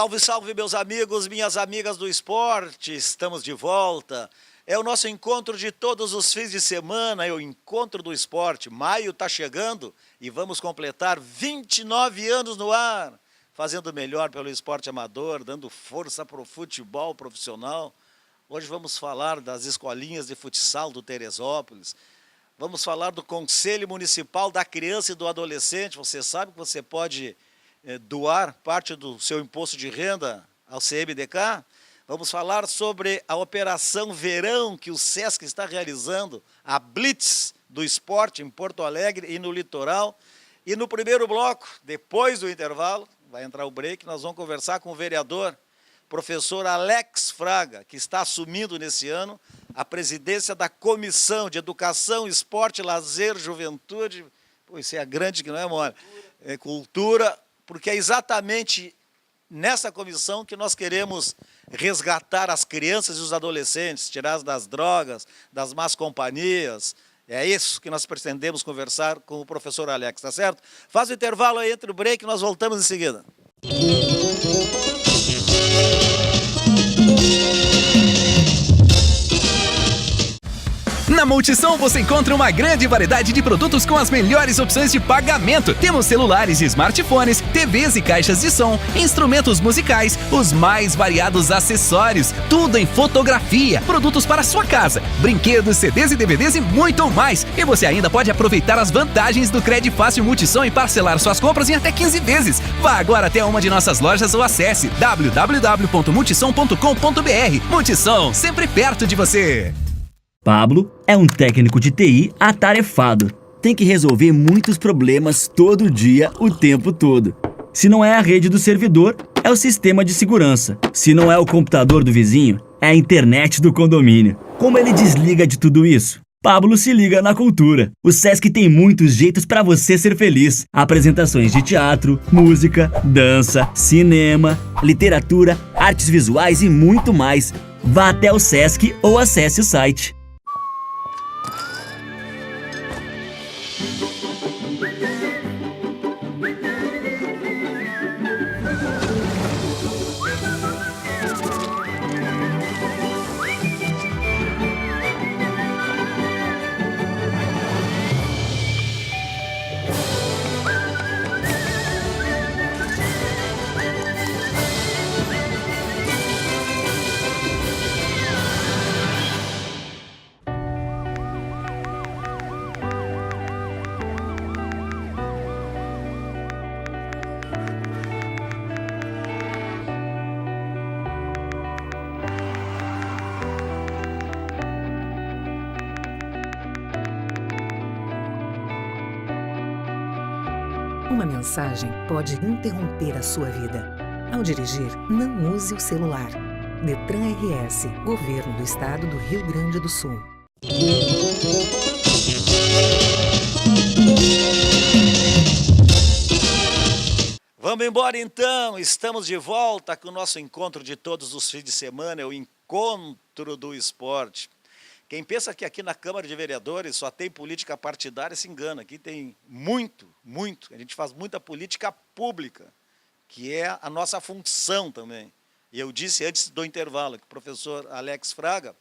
Salve, salve, meus amigos, minhas amigas do esporte, estamos de volta. É o nosso encontro de todos os fins de semana, é o Encontro do Esporte. Maio está chegando e vamos completar 29 anos no ar, fazendo melhor pelo esporte amador, dando força para o futebol profissional. Hoje vamos falar das escolinhas de futsal do Teresópolis. Vamos falar do Conselho Municipal da Criança e do Adolescente. Você sabe que você pode doar parte do seu imposto de renda ao CMDK. Vamos falar sobre a Operação Verão que o SESC está realizando, a Blitz do esporte em Porto Alegre e no litoral. E no primeiro bloco, depois do intervalo, vai entrar o break, nós vamos conversar com o vereador, professor Alex Fraga, que está assumindo nesse ano a presidência da Comissão de Educação, Esporte, Lazer, Juventude, isso é grande que não é mole, cultura, porque é exatamente nessa comissão que nós queremos resgatar as crianças e os adolescentes, tirá-los das drogas, das más companhias. É isso que nós pretendemos conversar com o professor Alex, tá certo? Faz o intervalo aí entre o break e nós voltamos em seguida. Na Multissom você encontra uma grande variedade de produtos com as melhores opções de pagamento. Temos celulares e smartphones, TVs e caixas de som, instrumentos musicais, os mais variados acessórios, tudo em fotografia, produtos para sua casa, brinquedos, CDs e DVDs e muito mais. E você ainda pode aproveitar as vantagens do Crédito Fácil Multissom e parcelar suas compras em até 15 vezes. Vá agora até uma de nossas lojas ou acesse www.multissom.com.br. Multissom, sempre perto de você. Pablo é um técnico de TI atarefado. Tem que resolver muitos problemas todo dia, o tempo todo. Se não é a rede do servidor, é o sistema de segurança. Se não é o computador do vizinho, é a internet do condomínio. Como ele desliga de tudo isso? Pablo se liga na cultura. O SESC tem muitos jeitos para você ser feliz. Apresentações de teatro, música, dança, cinema, literatura, artes visuais e muito mais. Vá até o SESC ou acesse o site. Uma mensagem pode interromper a sua vida. Ao dirigir, não use o celular. Detran RS, Governo do Estado do Rio Grande do Sul. Vamos embora então, estamos de volta com o nosso encontro de todos os fins de semana, é o Encontro do Esporte. Quem pensa que aqui na Câmara de Vereadores só tem política partidária se engana. Aqui tem muito. A gente faz muita política pública, que é a nossa função também. E eu disse antes do intervalo que o professor Alex Fraga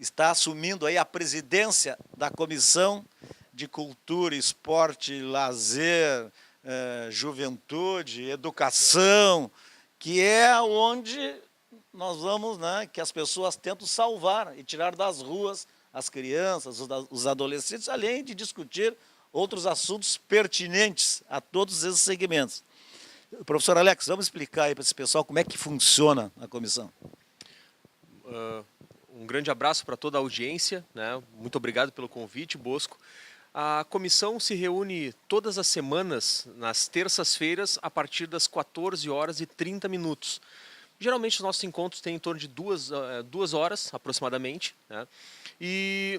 está assumindo aí a presidência da Comissão de Cultura, Esporte, Lazer, Juventude, Educação, que é onde nós vamos, que as pessoas tentam salvar e tirar das ruas as crianças, os adolescentes, além de discutir outros assuntos pertinentes a todos esses segmentos. Professor Alex, vamos explicar aí para esse pessoal como é que funciona a comissão. Um grande abraço para toda a audiência, Muito obrigado pelo convite, Bosco. A comissão se reúne todas as semanas, nas terças-feiras, a partir das 14h30. Geralmente os nossos encontros têm em torno de 2 horas, aproximadamente, e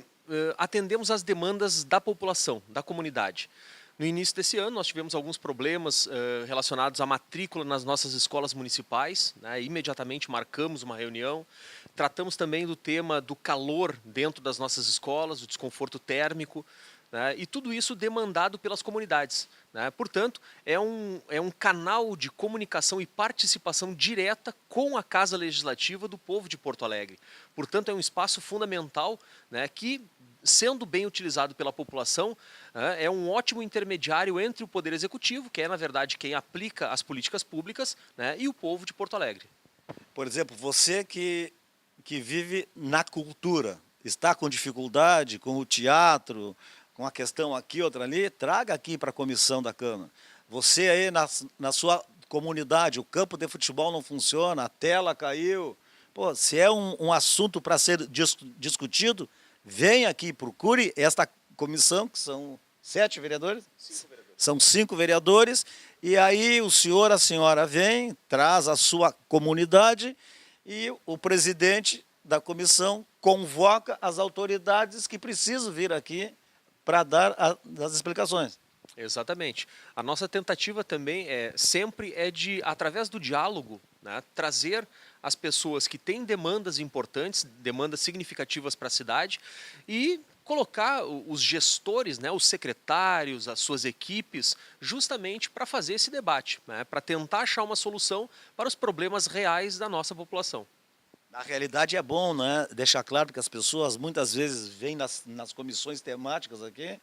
atendemos às demandas da população, da comunidade. No início desse ano, nós tivemos alguns problemas relacionados à matrícula nas nossas escolas municipais. Imediatamente marcamos uma reunião. Tratamos também do tema do calor dentro das nossas escolas, do desconforto térmico. né? E tudo isso demandado pelas comunidades, né? Portanto, é um canal de comunicação e participação direta com a Casa Legislativa do povo de Porto Alegre. Portanto, é um espaço fundamental, né, que, sendo bem utilizado pela população, é um ótimo intermediário entre o Poder Executivo, que é, na verdade, quem aplica as políticas públicas, né, e o povo de Porto Alegre. Por exemplo, você que vive na cultura, está com dificuldade com o teatro, com a questão aqui, outra ali, traga aqui para a comissão da Câmara. Você aí na sua comunidade, o campo de futebol não funciona, a tela caiu. Pô, se é um assunto para ser discutido, venha aqui, procure esta comissão, que são 7 vereadores? 5 vereadores. São 5 vereadores, e aí o senhor, a senhora vem, traz a sua comunidade e o presidente da comissão convoca as autoridades que precisam vir aqui para dar as explicações. Exatamente. A nossa tentativa também sempre é de, através do diálogo, né, trazer as pessoas que têm demandas importantes, demandas significativas para a cidade, e colocar os gestores, né, os secretários, as suas equipes, justamente para fazer esse debate, né, para tentar achar uma solução para os problemas reais da nossa população. Na realidade é bom, né, deixar claro que as pessoas muitas vezes vêm nas comissões temáticas aqui,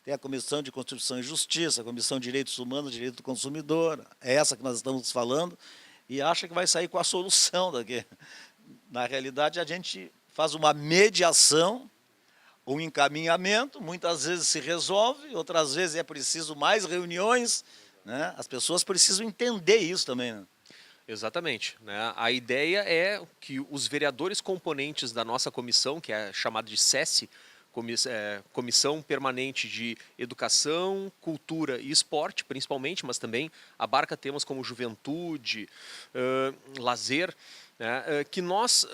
tem a Comissão de Constituição e Justiça, a Comissão de Direitos Humanos e Direito do Consumidor, é essa que nós estamos falando, e acha que vai sair com a solução daqui. Na realidade, a gente faz uma mediação, um encaminhamento, muitas vezes se resolve, outras vezes é preciso mais reuniões, né? As pessoas precisam entender isso também, né? Exatamente, né? A ideia é que os vereadores componentes da nossa comissão, que é chamada de SESI, Comissão Permanente de Educação, Cultura e Esporte, principalmente, mas também abarca temas como juventude, lazer, né? Que nós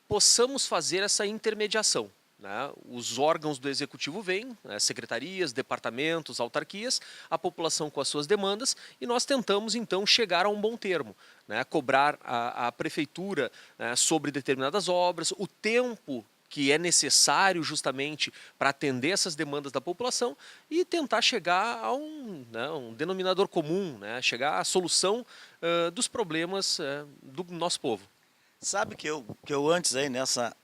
possamos fazer essa intermediação, né? Os órgãos do Executivo vêm, né, secretarias, departamentos, autarquias, a população com as suas demandas, e nós tentamos então chegar a um bom termo, né? Cobrar a prefeitura, né, sobre determinadas obras, o tempo que é necessário justamente para atender essas demandas da população e tentar chegar a um denominador comum, né? Chegar à solução dos problemas do nosso povo. Sabe que eu antes aí nessa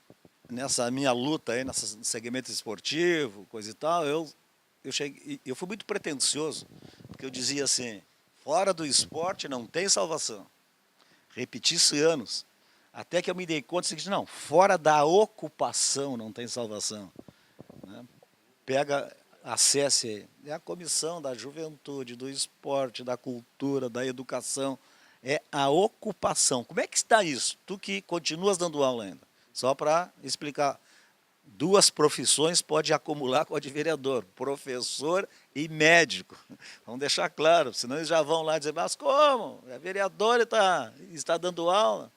minha luta aí, nesse segmento esportivo, coisa e tal, eu fui muito pretensioso, porque eu dizia assim, fora do esporte não tem salvação. Repeti isso anos, até que eu me dei conta do seguinte, não, fora da ocupação não tem salvação. Né? Pega, acesse aí, é a Comissão da Juventude, do Esporte, da Cultura, da Educação, é a ocupação. Como é que está isso? Tu que continuas dando aula ainda. Só para explicar, 2 profissões pode acumular com a de vereador, professor e médico. Vamos deixar claro, senão eles já vão lá dizer, mas como? É vereador e está dando aula.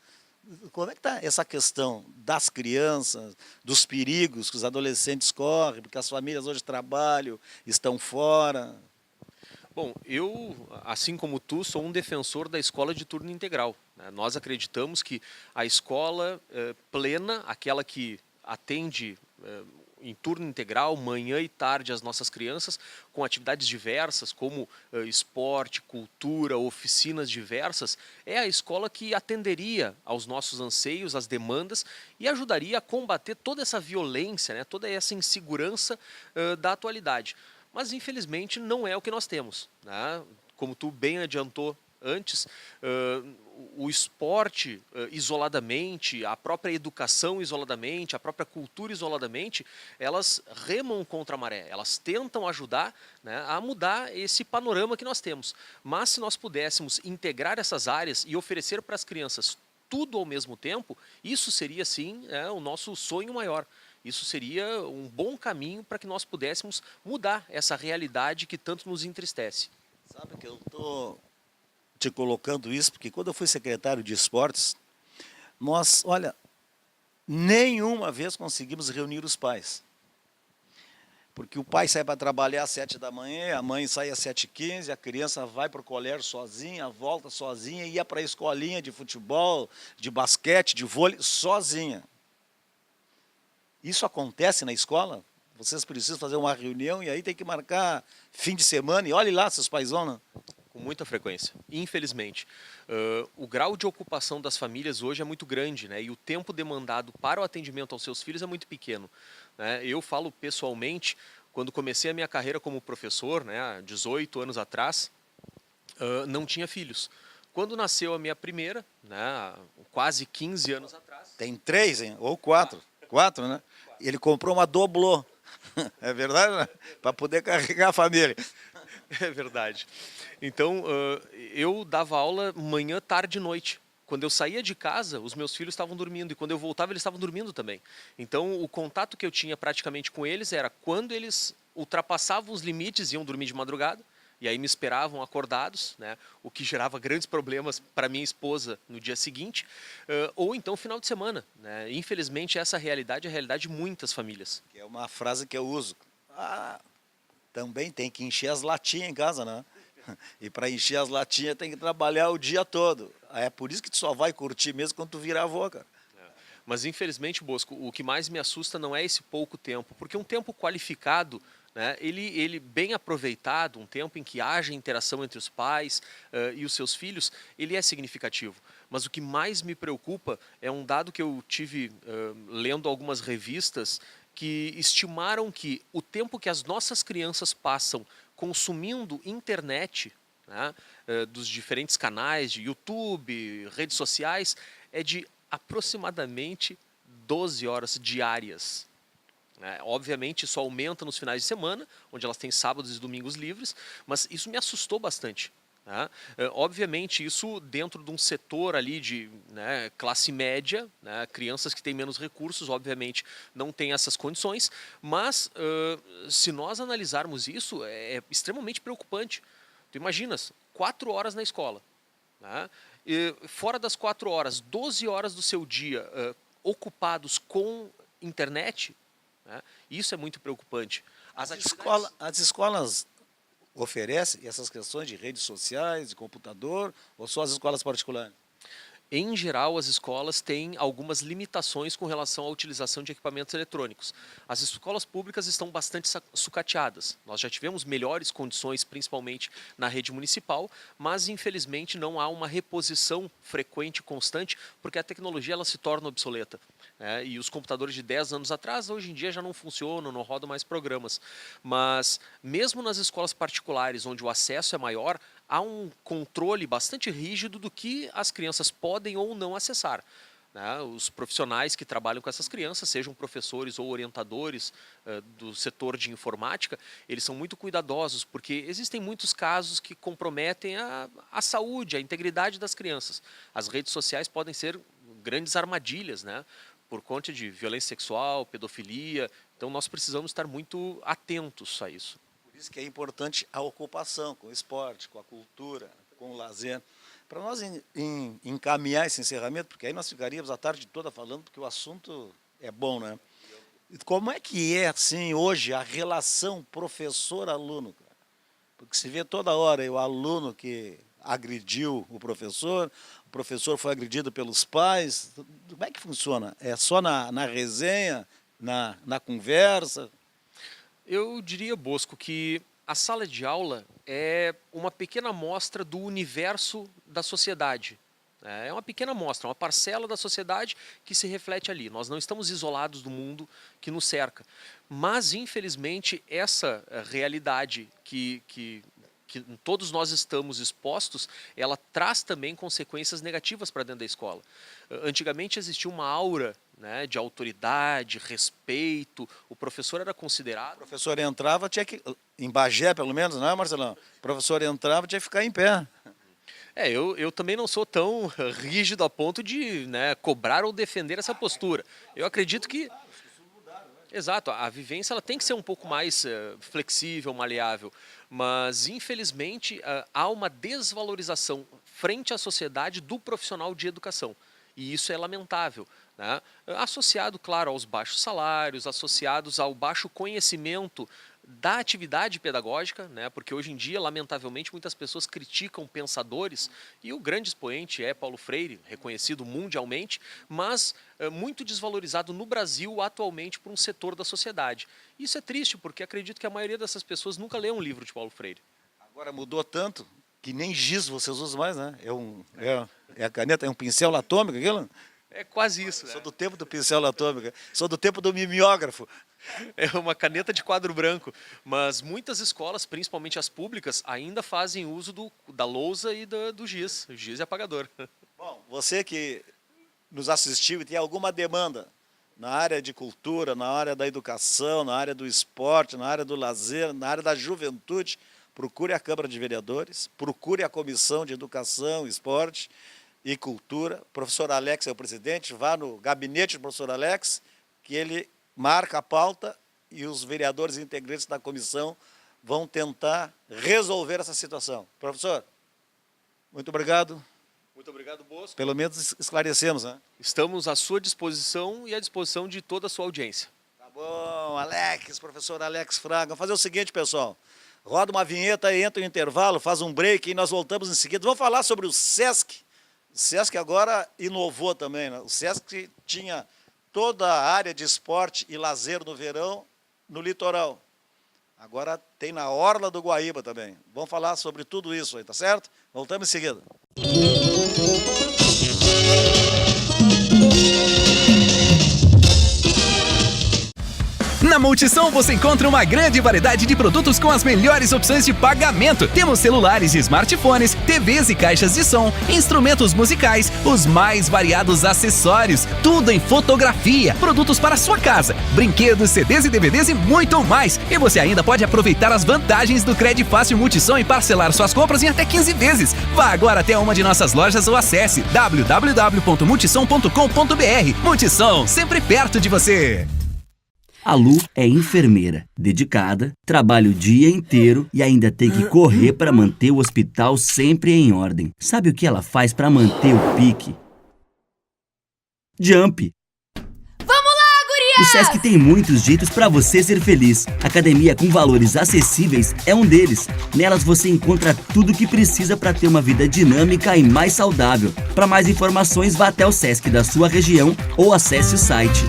Como é que está essa questão das crianças, dos perigos que os adolescentes correm, porque as famílias hoje trabalham, estão fora? Bom, eu, assim como tu, sou um defensor da escola de turno integral, né? Nós acreditamos que a escola plena, aquela que atende em turno integral, manhã e tarde, as nossas crianças, com atividades diversas, como esporte, cultura, oficinas diversas, é a escola que atenderia aos nossos anseios, às demandas, e ajudaria a combater toda essa violência, né? Toda essa insegurança da atualidade. Mas, infelizmente, não é o que nós temos, né? Como tu bem adiantou antes, o esporte isoladamente, a própria educação isoladamente, a própria cultura isoladamente, elas remam contra a maré, elas tentam ajudar, né, a mudar esse panorama que nós temos. Mas se nós pudéssemos integrar essas áreas e oferecer para as crianças tudo ao mesmo tempo, isso seria, sim, o nosso sonho maior. Isso seria um bom caminho para que nós pudéssemos mudar essa realidade que tanto nos entristece. Sabe que eu estou te colocando isso, porque quando eu fui secretário de esportes, nós, olha, nenhuma vez conseguimos reunir os pais. Porque o pai sai para trabalhar às 7 da manhã, a mãe sai às 7h15, a criança vai para o colégio sozinha, volta sozinha, ia para a escolinha de futebol, de basquete, de vôlei, sozinha. Isso acontece na escola? vocês precisam fazer uma reunião e aí tem que marcar fim de semana e olhe lá, seus paisonas. Com muita frequência, infelizmente. O grau de ocupação das famílias hoje é muito grande, né? E o tempo demandado para o atendimento aos seus filhos é muito pequeno, né? Eu falo pessoalmente, quando comecei a minha carreira como professor, né, há 18 anos atrás, não tinha filhos. Quando nasceu a minha primeira, né, há quase 15 anos atrás... Tem 3, hein? Ou 4. 4, né? Ele comprou uma doblô. É verdade, né? Para poder carregar a família. É verdade. Então, eu dava aula manhã, tarde e noite. Quando eu saía de casa, os meus filhos estavam dormindo. E quando eu voltava, eles estavam dormindo também. Então, o contato que eu tinha praticamente com eles era quando eles ultrapassavam os limites, iam dormir de madrugada. E aí me esperavam acordados, né, o que gerava grandes problemas para minha esposa no dia seguinte, ou então final de semana, né? Infelizmente, essa realidade é a realidade de muitas famílias. Que é uma frase que eu uso. Também tem que encher as latinhas em casa, né? E para encher as latinhas tem que trabalhar o dia todo. É por isso que tu só vai curtir mesmo quando tu virar avô, cara. Mas infelizmente, Bosco, o que mais me assusta não é esse pouco tempo, porque um tempo qualificado, né, ele bem aproveitado, um tempo em que haja interação entre os pais e os seus filhos, ele é significativo. Mas o que mais me preocupa é um dado que eu tive lendo algumas revistas que estimaram que o tempo que as nossas crianças passam consumindo internet, né, dos diferentes canais de YouTube, redes sociais, é de aproximadamente 12 horas diárias. Obviamente isso aumenta nos finais de semana, onde elas têm sábados e domingos livres, mas isso me assustou bastante. Né? Obviamente isso dentro de um setor ali de, né, classe média, né, crianças que têm menos recursos, obviamente não têm essas condições, mas se nós analisarmos isso, é extremamente preocupante. Tu imaginas, 4 horas na escola, né? E fora das 4 horas, 12 horas do seu dia ocupados com internet, né? Isso é muito preocupante. As escolas oferecem essas questões de redes sociais, de computador, ou só as escolas particulares? Em geral, as escolas têm algumas limitações com relação à utilização de equipamentos eletrônicos. As escolas públicas estão bastante sucateadas. Nós já tivemos melhores condições, principalmente na rede municipal, mas infelizmente não há uma reposição frequente e constante, porque a tecnologia ela se torna obsoleta. E os computadores de 10 anos atrás, hoje em dia já não funcionam, não rodam mais programas. Mas mesmo nas escolas particulares, onde o acesso é maior, há um controle bastante rígido do que as crianças podem ou não acessar. Os profissionais que trabalham com essas crianças, sejam professores ou orientadores do setor de informática, eles são muito cuidadosos, porque existem muitos casos que comprometem a saúde, a integridade das crianças. As redes sociais podem ser grandes armadilhas, né, por conta de violência sexual, pedofilia, então nós precisamos estar muito atentos a isso. Por isso que é importante a ocupação com o esporte, com a cultura, com o lazer. Para nós encaminhar esse encerramento, porque aí nós ficaríamos a tarde toda falando, porque o assunto é bom, né? Como é que é, assim, hoje, a relação professor-aluno? Porque se vê toda hora o aluno que agrediu o professor foi agredido pelos pais. Como é que funciona? É só na resenha, na conversa? Eu diria, Bosco, que a sala de aula é uma pequena amostra do universo da sociedade. É uma pequena amostra, uma parcela da sociedade que se reflete ali. Nós não estamos isolados do mundo que nos cerca. Mas, infelizmente, essa realidade que todos nós estamos expostos, ela traz também consequências negativas para dentro da escola. Antigamente existia uma aura, né, de autoridade, respeito, o professor era considerado... O professor entrava, tinha que, em Bagé pelo menos, não é, Marcelão? O professor entrava, tinha que ficar em pé. Eu também não sou tão rígido a ponto de, né, cobrar ou defender essa postura. Eu acredito que... Exato, a vivência ela tem que ser um pouco mais flexível, maleável, mas infelizmente há uma desvalorização frente à sociedade do profissional de educação, e isso é lamentável, né? Associado, claro, aos baixos salários, associados ao baixo conhecimento da atividade pedagógica, né? Porque hoje em dia, lamentavelmente, muitas pessoas criticam pensadores, e o grande expoente é Paulo Freire, reconhecido mundialmente, mas muito desvalorizado no Brasil atualmente por um setor da sociedade. Isso é triste, porque acredito que a maioria dessas pessoas nunca leu um livro de Paulo Freire. Agora mudou tanto que nem giz vocês usam mais, né? É a caneta, é um pincel atômico aquilo? É quase isso, né? Sou do tempo do pincel atômico, sou do tempo do mimeógrafo. É uma caneta de quadro branco, mas muitas escolas, principalmente as públicas, ainda fazem uso da lousa e do giz. O giz é apagador. Bom, você que nos assistiu e tem alguma demanda na área de cultura, na área da educação, na área do esporte, na área do lazer, na área da juventude, procure a Câmara de Vereadores, procure a Comissão de Educação, Esporte e Cultura. O professor Alex é o presidente, vá no gabinete do professor Alex, que ele marca a pauta e os vereadores integrantes da comissão vão tentar resolver essa situação. Professor, muito obrigado. Muito obrigado, Bosco. Pelo menos esclarecemos, né? Estamos à sua disposição e à disposição de toda a sua audiência. Tá bom, Alex, professor Alex Fraga. Vamos fazer o seguinte, pessoal. Roda uma vinheta aí, entra no intervalo, faz um break e nós voltamos em seguida. Vamos falar sobre o SESC. O SESC agora inovou também, né? O SESC tinha toda a área de esporte e lazer no verão, no litoral. Agora tem na Orla do Guaíba também. Vamos falar sobre tudo isso aí, tá certo? Voltamos em seguida. Na Multissom você encontra uma grande variedade de produtos com as melhores opções de pagamento. Temos celulares e smartphones, TVs e caixas de som, instrumentos musicais, os mais variados acessórios, tudo em fotografia, produtos para sua casa, brinquedos, CDs e DVDs e muito mais. E você ainda pode aproveitar as vantagens do Crédito Fácil Multissom e parcelar suas compras em até 15 vezes. Vá agora até uma de nossas lojas ou acesse www.multissom.com.br. Multissom, sempre perto de você. A Lu é enfermeira, dedicada, trabalha o dia inteiro e ainda tem que correr para manter o hospital sempre em ordem. Sabe o que ela faz para manter o pique? Jump! Vamos lá, O gurias! Sesc tem muitos jeitos para você ser feliz. Academia com valores acessíveis é um deles. Nelas você encontra tudo o que precisa para ter uma vida dinâmica e mais saudável. Para mais informações, vá até o Sesc da sua região ou acesse o site.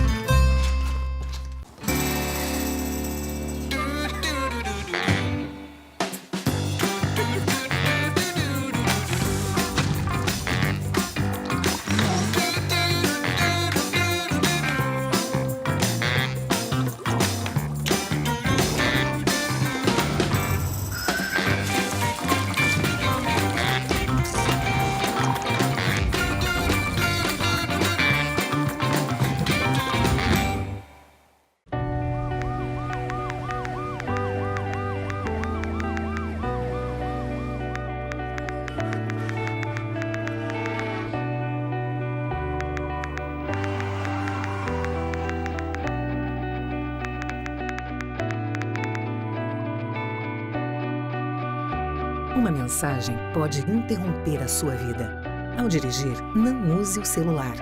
Uma mensagem pode interromper a sua vida. Ao dirigir, não use o celular.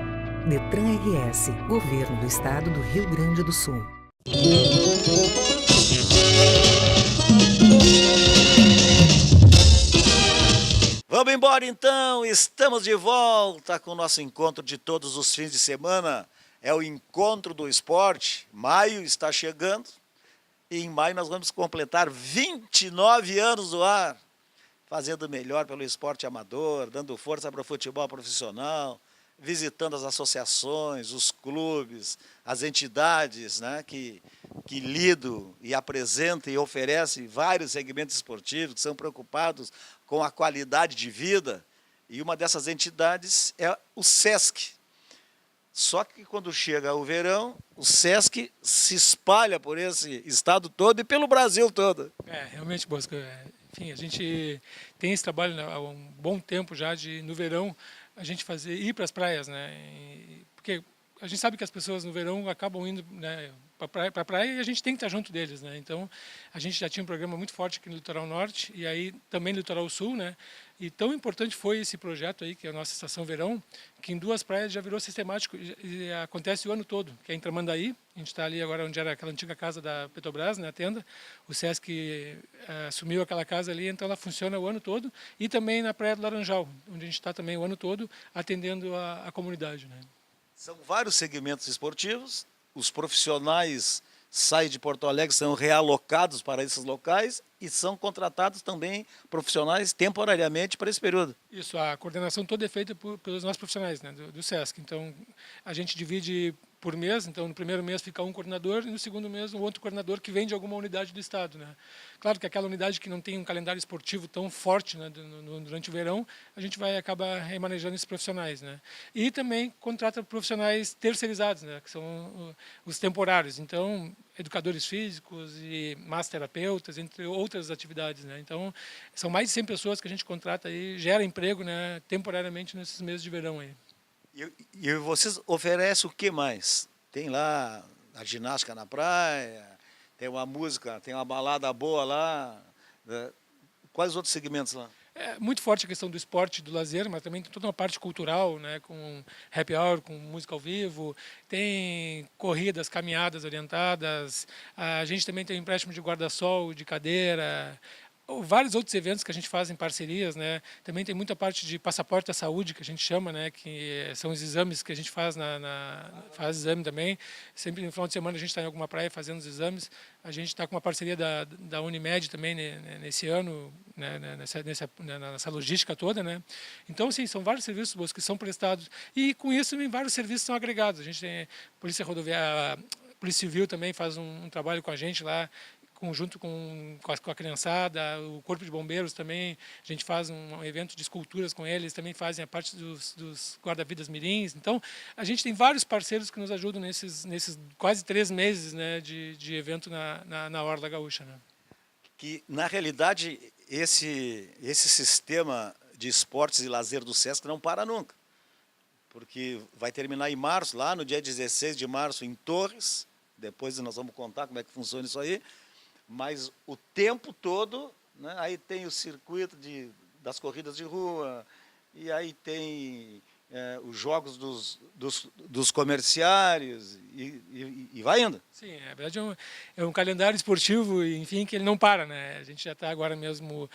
Detran RS, Governo do Estado do Rio Grande do Sul. Vamos embora então, estamos de volta com o nosso encontro de todos os fins de semana. É o Encontro do Esporte. Maio está chegando e em maio nós vamos completar 29 anos do ar, fazendo o melhor pelo esporte amador, dando força para o futebol profissional, visitando as associações, os clubes, as entidades, né, que lidam e apresentam e oferecem vários segmentos esportivos, que são preocupados com a qualidade de vida. E uma dessas entidades é o SESC. Só que quando chega o verão, o SESC se espalha por esse estado todo e pelo Brasil todo. Realmente, Bosco. Enfim, a gente tem esse trabalho, né, há um bom tempo já de, no verão, a gente ir para as praias, né? Porque a gente sabe que as pessoas no verão acabam indo, né, para a praia e a gente tem que estar junto deles, né? Então, a gente já tinha um programa muito forte aqui no Litoral Norte e aí também no Litoral Sul, né? E tão importante foi esse projeto aí, que é a nossa Estação Verão, que em 2 praias já virou sistemático e acontece o ano todo, que é em Tramandaí, a gente está ali agora onde era aquela antiga casa da Petrobras, né, a tenda, o Sesc assumiu aquela casa ali, então ela funciona o ano todo, e também na Praia do Laranjal, onde a gente está também o ano todo atendendo a comunidade, né? São vários segmentos esportivos, os profissionais saem de Porto Alegre, são realocados para esses locais e são contratados também profissionais temporariamente para esse período. Isso, a coordenação toda é feita pelos nossos profissionais, né, do Sesc. Então, a gente divide por mês, então no primeiro mês fica um coordenador e no segundo mês um outro coordenador que vem de alguma unidade do estado, né? Claro que aquela unidade que não tem um calendário esportivo tão forte, né, durante o verão, a gente vai acabar remanejando esses profissionais, né? E também contrata profissionais terceirizados, né, que são os temporários. Então, educadores físicos e massoterapeutas, entre outras atividades, né? Então, são mais de 100 pessoas que a gente contrata e gera emprego, né, temporariamente nesses meses de verão aí. E vocês oferecem o que mais? Tem lá a ginástica na praia, tem uma música, tem uma balada boa lá. Né? Quais outros segmentos lá? É muito forte a questão do esporte, do lazer, mas também tem toda uma parte cultural, né, com happy hour, com música ao vivo, tem corridas, caminhadas orientadas, a gente também tem empréstimo de guarda-sol, de cadeira, vários outros eventos que a gente faz em parcerias, né? Também tem muita parte de passaporte da saúde, que a gente chama, né? Que são os exames que a gente faz faz exame também. Sempre no final de semana a gente está em alguma praia fazendo os exames. A gente está com uma parceria da Unimed também, né, nesse ano, né, nessa logística toda, né? Então, sim, são vários serviços que são prestados e com isso também vários serviços são agregados. A gente tem Polícia Rodoviária, Polícia Civil também faz um trabalho com a gente lá, junto com a criançada, o Corpo de Bombeiros também, a gente faz um evento de esculturas com eles, também fazem a parte dos guarda-vidas mirins. Então, a gente tem vários parceiros que nos ajudam nesses quase 3 meses, né, de evento na Orla Gaúcha, né? Que, na realidade, esse sistema de esportes e lazer do Sesc não para nunca. Porque vai terminar em março, lá no dia 16 de março, em Torres. Depois nós vamos contar como é que funciona isso aí. Mas o tempo todo, né, aí tem o circuito das corridas de rua, e aí tem os jogos dos comerciários, e vai indo. Sim, na verdade é um calendário esportivo, enfim, que ele não para, né? A gente já está agora mesmo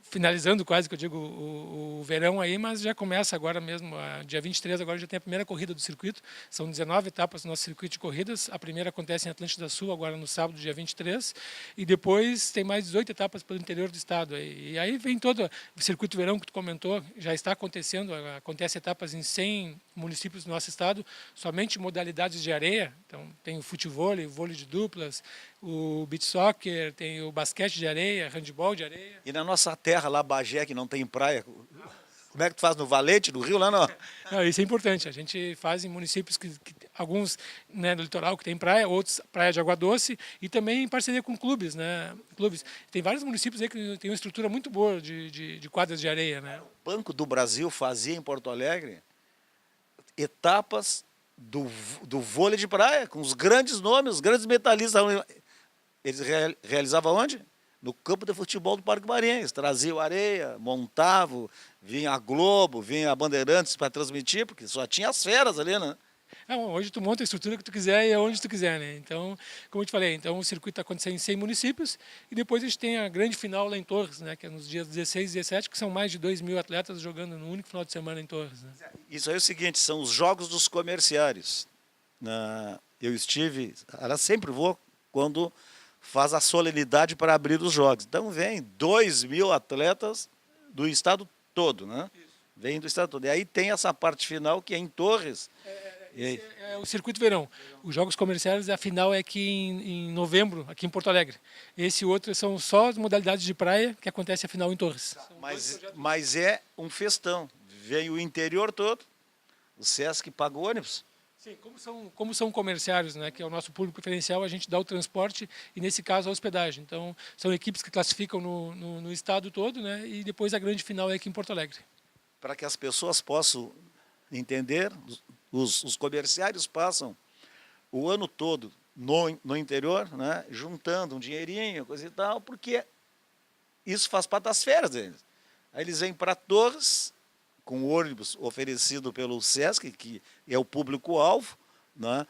finalizando quase, que eu digo, o verão aí, mas já começa agora mesmo, dia 23, agora já tem a primeira corrida do circuito. São 19 etapas do nosso circuito de corridas. A primeira acontece em Atlântida Sul, agora no sábado, dia 23, e depois tem mais 18 etapas pelo interior do estado. E aí vem todo o circuito verão que tu comentou, já está acontecendo, acontece etapas em 100 municípios do nosso estado, somente modalidades de areia. Então tem o futevôlei, o vôlei de duplas, o beach soccer, tem o basquete de areia, handebol de areia. E na nossa terra lá, Bagé, que não tem praia, como é que tu faz no Valete, no Rio, lá não? Não, isso é importante. A gente faz em municípios que alguns, né, no litoral que tem praia, outros praia de água doce, e também em parceria com clubes, né? Clubes. Tem vários municípios aí que tem uma estrutura muito boa de quadras de areia, né? O Banco do Brasil fazia em Porto Alegre etapas do vôlei de praia, com os grandes nomes, os grandes medalhistas. Eles realizavam onde? No campo de futebol do Parque Marinhos. Traziam areia, montavam, vinha a Globo, vinha a Bandeirantes para transmitir, porque só tinha as feras ali, né? Não, hoje tu monta a estrutura que tu quiser e aonde tu quiser, né? Então, como eu te falei, então o circuito está acontecendo em 100 municípios e depois a gente tem a grande final lá em Torres, né? Que é nos dias 16 e 17, que são mais de 2.000 atletas jogando no único final de semana em Torres, né? Isso aí é o seguinte, são os jogos dos comerciários. Eu estive, ela sempre vou quando faz a solenidade para abrir os jogos. Então vem 2.000 atletas do estado todo, né? Vem do estado todo. E aí tem essa parte final que é em Torres. É o circuito verão. Os jogos comerciais, a final é aqui em novembro, aqui em Porto Alegre. Esse outro são só as modalidades de praia, que acontece a final em Torres. Mas é um festão. Vem o interior todo, o Sesc paga o ônibus. Sim, como são comerciários, né, que é o nosso público preferencial, a gente dá o transporte e, nesse caso, a hospedagem. Então, são equipes que classificam no estado todo, né, e depois a grande final é aqui em Porto Alegre. Para que as pessoas possam entender, os comerciários passam o ano todo no interior, né, juntando um dinheirinho, coisa e tal, porque isso faz parte das férias deles. Aí eles vêm para Torres, com o ônibus oferecido pelo Sesc, que é o público-alvo, né,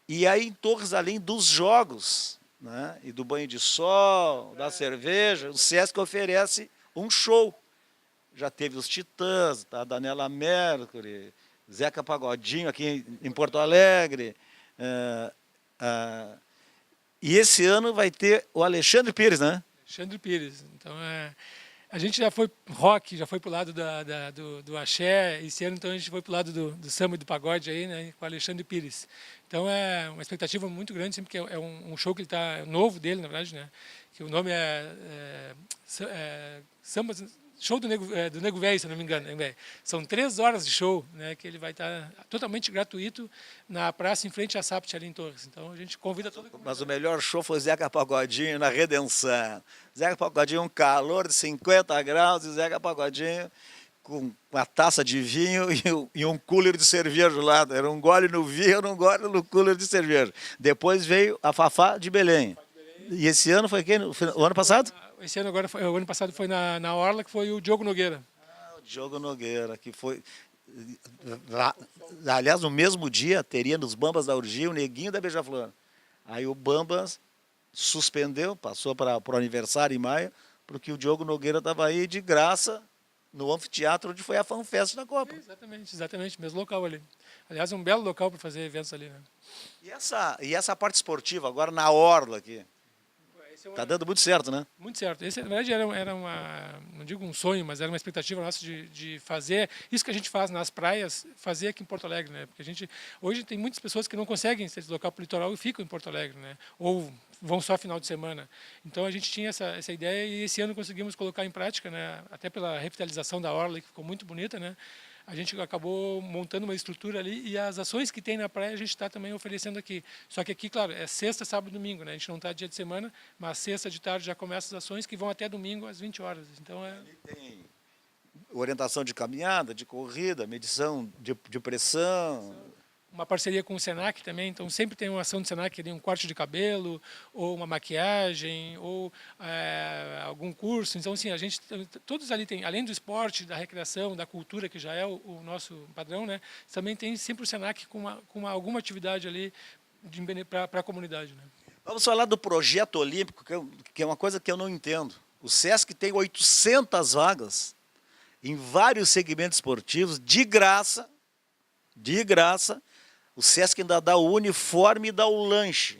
e aí em Torres, além dos jogos, né, e do banho de sol, da cerveja, o Sesc oferece um show. Já teve os Titãs, a Daniela Mercury, Zeca Pagodinho aqui em Porto Alegre. E esse ano vai ter o Alexandre Pires, né? Alexandre Pires. Então, a gente já foi rock, já foi pro lado do axé. Esse ano, então, a gente foi pro lado do samba e do pagode aí, né, com o Alexandre Pires. Então, é uma expectativa muito grande, sempre que é um show que ele tá novo dele, na verdade, né? Que o nome Samba... Show do Nego Velho, se não me engano. São 3 horas de show, né, que ele vai estar totalmente gratuito na praça em frente à Sapt, ali em Torres. Então a gente convida todo mundo. Mas o melhor show foi Zeca Pagodinho na Redenção. Zeca Pagodinho, um calor de 50 graus, e Zeca Pagodinho com uma taça de vinho e um cooler de cerveja do lado. Era um gole no vinho, um gole no cooler de cerveja. Depois veio a Fafá de Belém. E esse ano foi quem? O ano passado? Esse ano agora, o ano passado foi na Orla, que foi o Diogo Nogueira. O Diogo Nogueira, que foi... Aliás, no mesmo dia, teria nos Bambas da Urgia o Neguinho da Beija-Flor. Aí o Bambas suspendeu, passou para o aniversário em maio, porque o Diogo Nogueira estava aí de graça no anfiteatro onde foi a FanFest da Copa. Exatamente, mesmo local ali. Aliás, um belo local para fazer eventos ali, né? E essa parte esportiva, agora na Orla aqui? Está dando muito certo, né? Muito certo. Esse, na verdade, era uma, não digo um sonho, mas era uma expectativa nossa de fazer isso que a gente faz nas praias, fazer aqui em Porto Alegre, né? Porque hoje tem muitas pessoas que não conseguem se deslocar para o litoral e ficam em Porto Alegre, né? Ou vão só final de semana. Então a gente tinha essa ideia e esse ano conseguimos colocar em prática, né? Até pela revitalização da Orla, que ficou muito bonita, né? A gente acabou montando uma estrutura ali e as ações que tem na praia a gente está também oferecendo aqui. Só que aqui, claro, é sexta, sábado e domingo, né? A gente não está dia de semana, mas sexta de tarde já começa as ações que vão até domingo às 20 horas. Então Ali tem orientação de caminhada, de corrida, medição de pressão. Uma parceria com o Senac também, então sempre tem uma ação do Senac, ali, um corte de cabelo, ou uma maquiagem, ou algum curso. Então, assim, a gente, todos ali tem, além do esporte, da recreação, da cultura, que já é o nosso padrão, né? Também tem sempre o Senac com alguma atividade ali para a comunidade, né? Vamos falar do projeto olímpico, que é uma coisa que eu não entendo. O Sesc tem 800 vagas em vários segmentos esportivos, de graça. O Sesc ainda dá o uniforme e dá o lanche.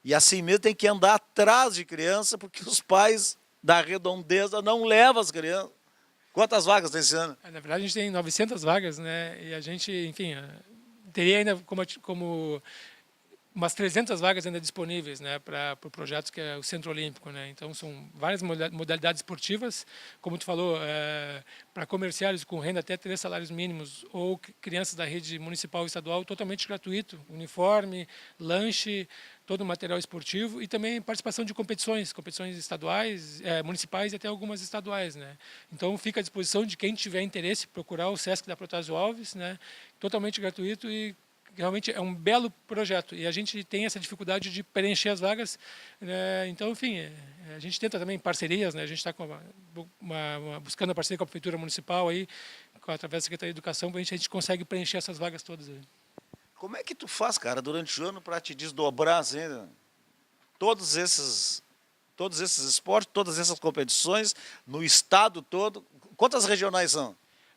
E assim mesmo tem que andar atrás de criança, porque os pais da redondeza não levam as crianças. Quantas vagas tem esse ano? Na verdade, a gente tem 900 vagas, né? E a gente, enfim, teria ainda como umas 300 vagas ainda disponíveis, né, para projetos que é o Centro Olímpico, né? Então são várias modalidades esportivas, como tu falou, para comerciários com renda até 3 salários mínimos ou crianças da rede municipal e estadual, totalmente gratuito, uniforme, lanche, todo o material esportivo e também participação de competições estaduais, municipais e até algumas estaduais, né? Então fica à disposição de quem tiver interesse procurar o Sesc da Protásio Alves, né? Totalmente gratuito e realmente é um belo projeto e a gente tem essa dificuldade de preencher as vagas, né? Então, enfim, a gente tenta também parcerias, né? A gente está buscando a parceria com a Prefeitura Municipal, aí, através da Secretaria de Educação, para a gente consegue preencher essas vagas todas. Aí. Como é que tu faz, cara, durante o ano para te desdobrar assim, todos esses esportes, todas essas competições, no estado todo? Quantas regionais são?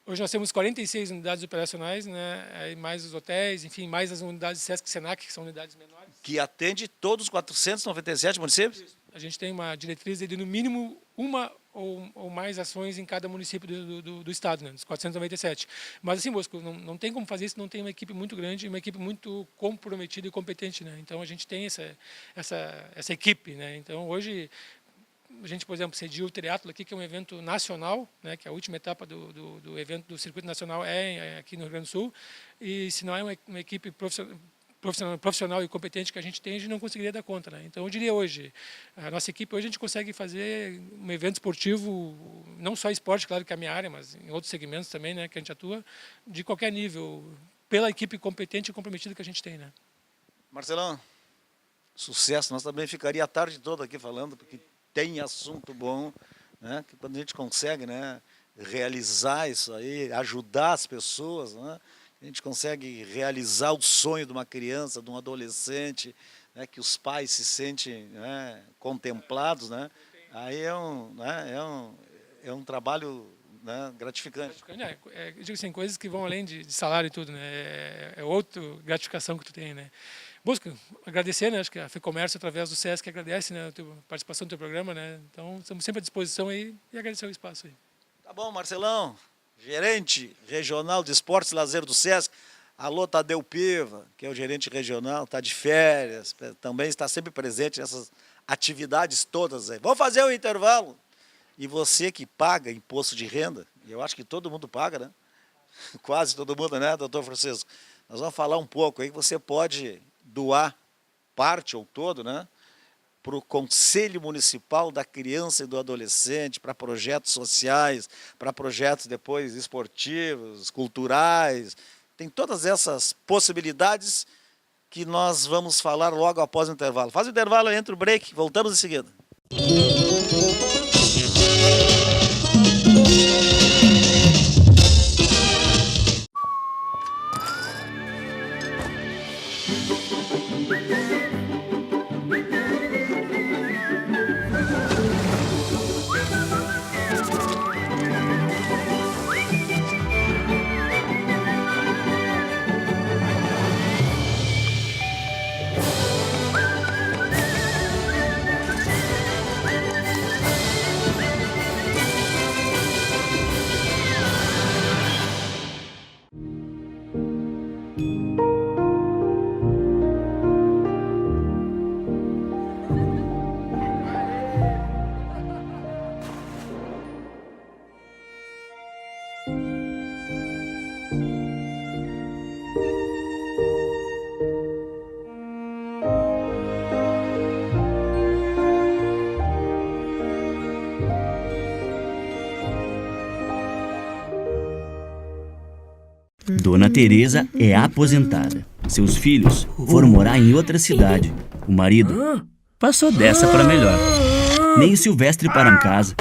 Hoje nós temos 46 unidades operacionais, né? Aí mais os hotéis, enfim, mais as unidades Sesc e Senac, que são unidades menores. Que atende todos os 497 municípios? Isso. A gente tem uma diretriz de, no mínimo, uma ou mais ações em cada município do estado, né? Dos 497. Mas assim, Bosco, não tem como fazer isso, não tem uma equipe muito grande, uma equipe muito comprometida e competente, né? Então a gente tem essa equipe, né? Então hoje a gente, por exemplo, cediu o triatlo aqui, que é um evento nacional, né, que é a última etapa do evento do circuito nacional aqui no Rio Grande do Sul, e se não é uma equipe profissional e competente que a gente não conseguiria dar conta, né? Então eu diria hoje, a nossa equipe hoje a gente consegue fazer um evento esportivo, não só esporte, claro que é a minha área, mas em outros segmentos também, né, que a gente atua, de qualquer nível, pela equipe competente e comprometida que a gente tem, né? Marcelão, sucesso. Nós também ficaria a tarde toda aqui falando, porque tem assunto bom, né? Que quando a gente consegue, né, realizar isso aí, ajudar as pessoas, né? A gente consegue realizar o sonho de uma criança, de um adolescente, né, que os pais se sentem, né, contemplados, né? Aí é um trabalho, né, gratificante. Eu digo assim, coisas que vão além de salário e tudo, né? É outra gratificação que tu tem, né? Busca agradecer, né? Acho que a FEComércio, através do SESC, agradece, né, a participação do teu programa, né? Então, estamos sempre à disposição aí e agradecer o espaço aí. Tá bom, Marcelão, gerente regional de esportes e lazer do SESC. Alô, Tadeu Piva, que é o gerente regional, está de férias, também está sempre presente nessas atividades todas aí. Vamos fazer o intervalo. E você que paga imposto de renda, e eu acho que todo mundo paga, né? Quase todo mundo, né, doutor Francisco? Nós vamos falar um pouco aí que você pode doar parte ou todo, né, para o Conselho Municipal da Criança e do Adolescente, para projetos sociais, para projetos depois esportivos, culturais. Tem todas essas possibilidades que nós vamos falar logo após o intervalo. Faz o intervalo aí, entre o break, voltamos em seguida. Dona Teresa é aposentada. Seus filhos foram morar em outra cidade. O marido passou dessa para melhor. Nem o Silvestre para em casa.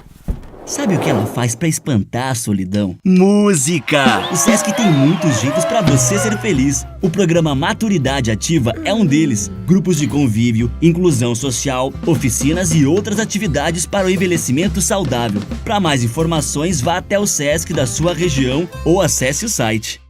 Sabe o que ela faz para espantar a solidão? Música! O Sesc tem muitos jeitos para você ser feliz. O programa Maturidade Ativa é um deles. Grupos de convívio, inclusão social, oficinas e outras atividades para o envelhecimento saudável. Para mais informações, vá até o Sesc da sua região ou acesse o site.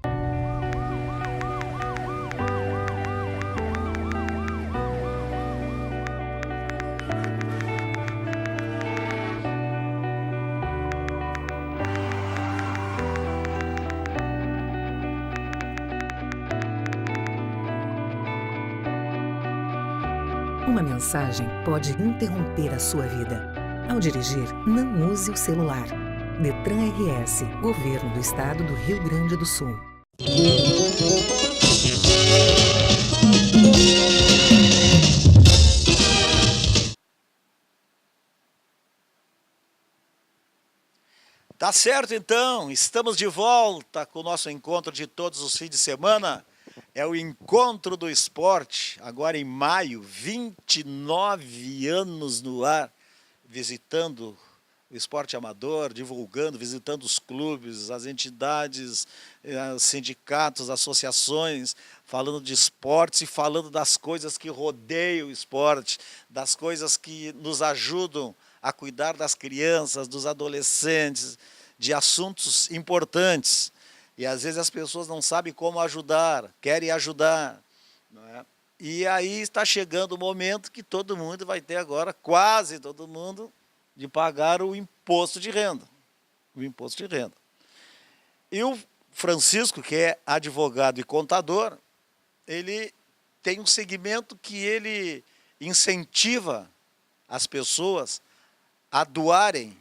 Uma mensagem pode interromper a sua vida. Ao dirigir, não use o celular. Detran RS, Governo do Estado do Rio Grande do Sul. Tá certo, então. Estamos de volta com o nosso encontro de todos os fins de semana. É o Encontro do Esporte, agora em maio, 29 anos no ar, visitando o esporte amador, divulgando, visitando os clubes, as entidades, os sindicatos, associações, falando de esportes e falando das coisas que rodeiam o esporte, das coisas que nos ajudam a cuidar das crianças, dos adolescentes, de assuntos importantes. E às vezes as pessoas não sabem como ajudar, querem ajudar, não é? E aí está chegando o momento que todo mundo vai ter agora, quase todo mundo, de pagar o imposto de renda. O imposto de renda. E o Francisco, que é advogado e contador, ele tem um segmento que ele incentiva as pessoas a doarem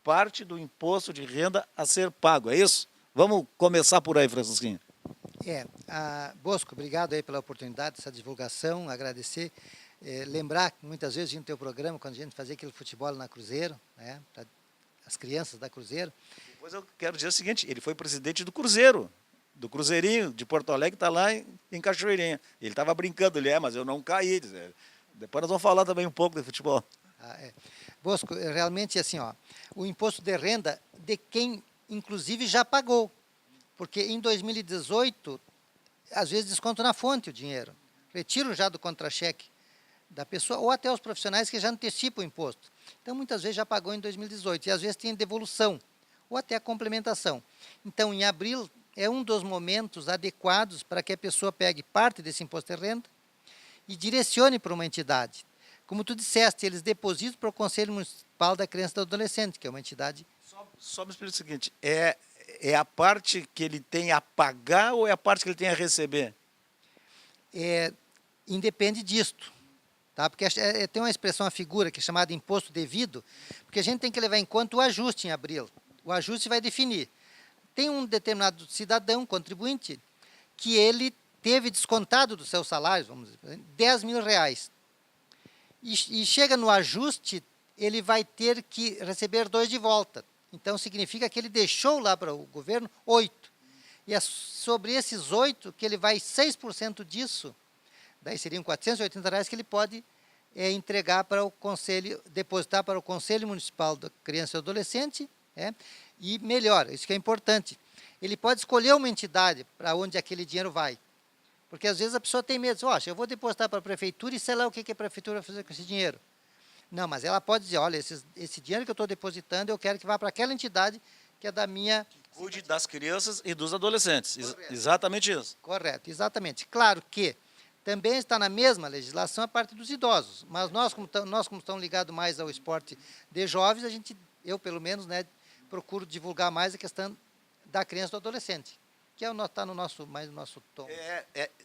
parte do imposto de renda a ser pago, é isso? Vamos começar por aí, Francisquinho. Bosco, obrigado aí pela oportunidade, essa divulgação, agradecer. Lembrar que muitas vezes no teu programa, quando a gente fazia aquele futebol na Cruzeiro, né, para as crianças da Cruzeiro. Depois eu quero dizer o seguinte, ele foi presidente do Cruzeiro, do Cruzeirinho, de Porto Alegre, está lá em Cachoeirinha. Ele estava brincando, mas eu não caí. Depois nós vamos falar também um pouco de futebol. Bosco, realmente assim, ó, o imposto de renda de quem, inclusive, já pagou. Porque em 2018, às vezes descontam na fonte o dinheiro. Retiram já do contra-cheque da pessoa, ou até os profissionais que já antecipam o imposto. Então, muitas vezes já pagou em 2018, e às vezes tem devolução, ou até a complementação. Então, em abril, é um dos momentos adequados para que a pessoa pegue parte desse imposto de renda e direcione para uma entidade. Como tu disseste, eles depositam para o Conselho Municipal da Criança e do Adolescente, que é uma entidade... Só me explica o seguinte, é a parte que ele tem a pagar ou é a parte que ele tem a receber? Independe disto. Tá? Porque tem uma expressão, uma figura que é chamada imposto devido, porque a gente tem que levar em conta o ajuste em abril. O ajuste vai definir. Tem um determinado cidadão, contribuinte, que ele teve descontado do seu salário, vamos dizer, 10 mil reais. E chega no ajuste, ele vai ter que receber 2 de volta. Então, significa que ele deixou lá para o governo 8. E é sobre esses 8 que ele vai 6% disso, daí seriam 480 reais que ele pode entregar para o Conselho, depositar para o Conselho Municipal da Criança e Adolescente, e melhor, isso que é importante, ele pode escolher uma entidade para onde aquele dinheiro vai. Porque às vezes a pessoa tem medo, eu vou depositar para a prefeitura e sei lá o que a prefeitura vai fazer com esse dinheiro. Não, mas ela pode dizer, olha, esse dinheiro que eu estou depositando, eu quero que vá para aquela entidade que é da minha... Cuide das crianças e dos adolescentes, exatamente isso. Correto, exatamente. Claro que também está na mesma legislação a parte dos idosos, mas nós como estamos ligados mais ao esporte de jovens, eu pelo menos, procuro divulgar mais a questão da criança e do adolescente, que está mais no nosso tom.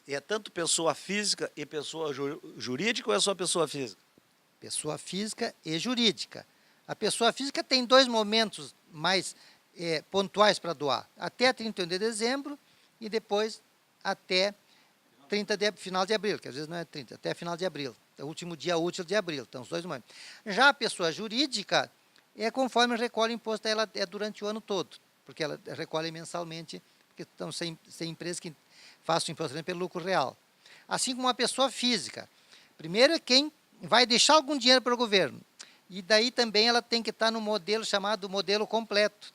É tanto pessoa física e pessoa jurídica ou é só pessoa física? Pessoa física e jurídica. A pessoa física tem 2 momentos mais pontuais para doar, até 31 de dezembro e depois até final de abril, que às vezes não é 30, até final de abril, é o último dia útil de abril, então os 2 momentos. Já a pessoa jurídica conforme recolhe o imposto, ela é durante o ano todo, porque ela recolhe mensalmente, porque estão sem empresas que façam imposto pelo lucro real. Assim como a pessoa física. Primeiro é quem vai deixar algum dinheiro para o governo. E daí também ela tem que estar no modelo chamado modelo completo.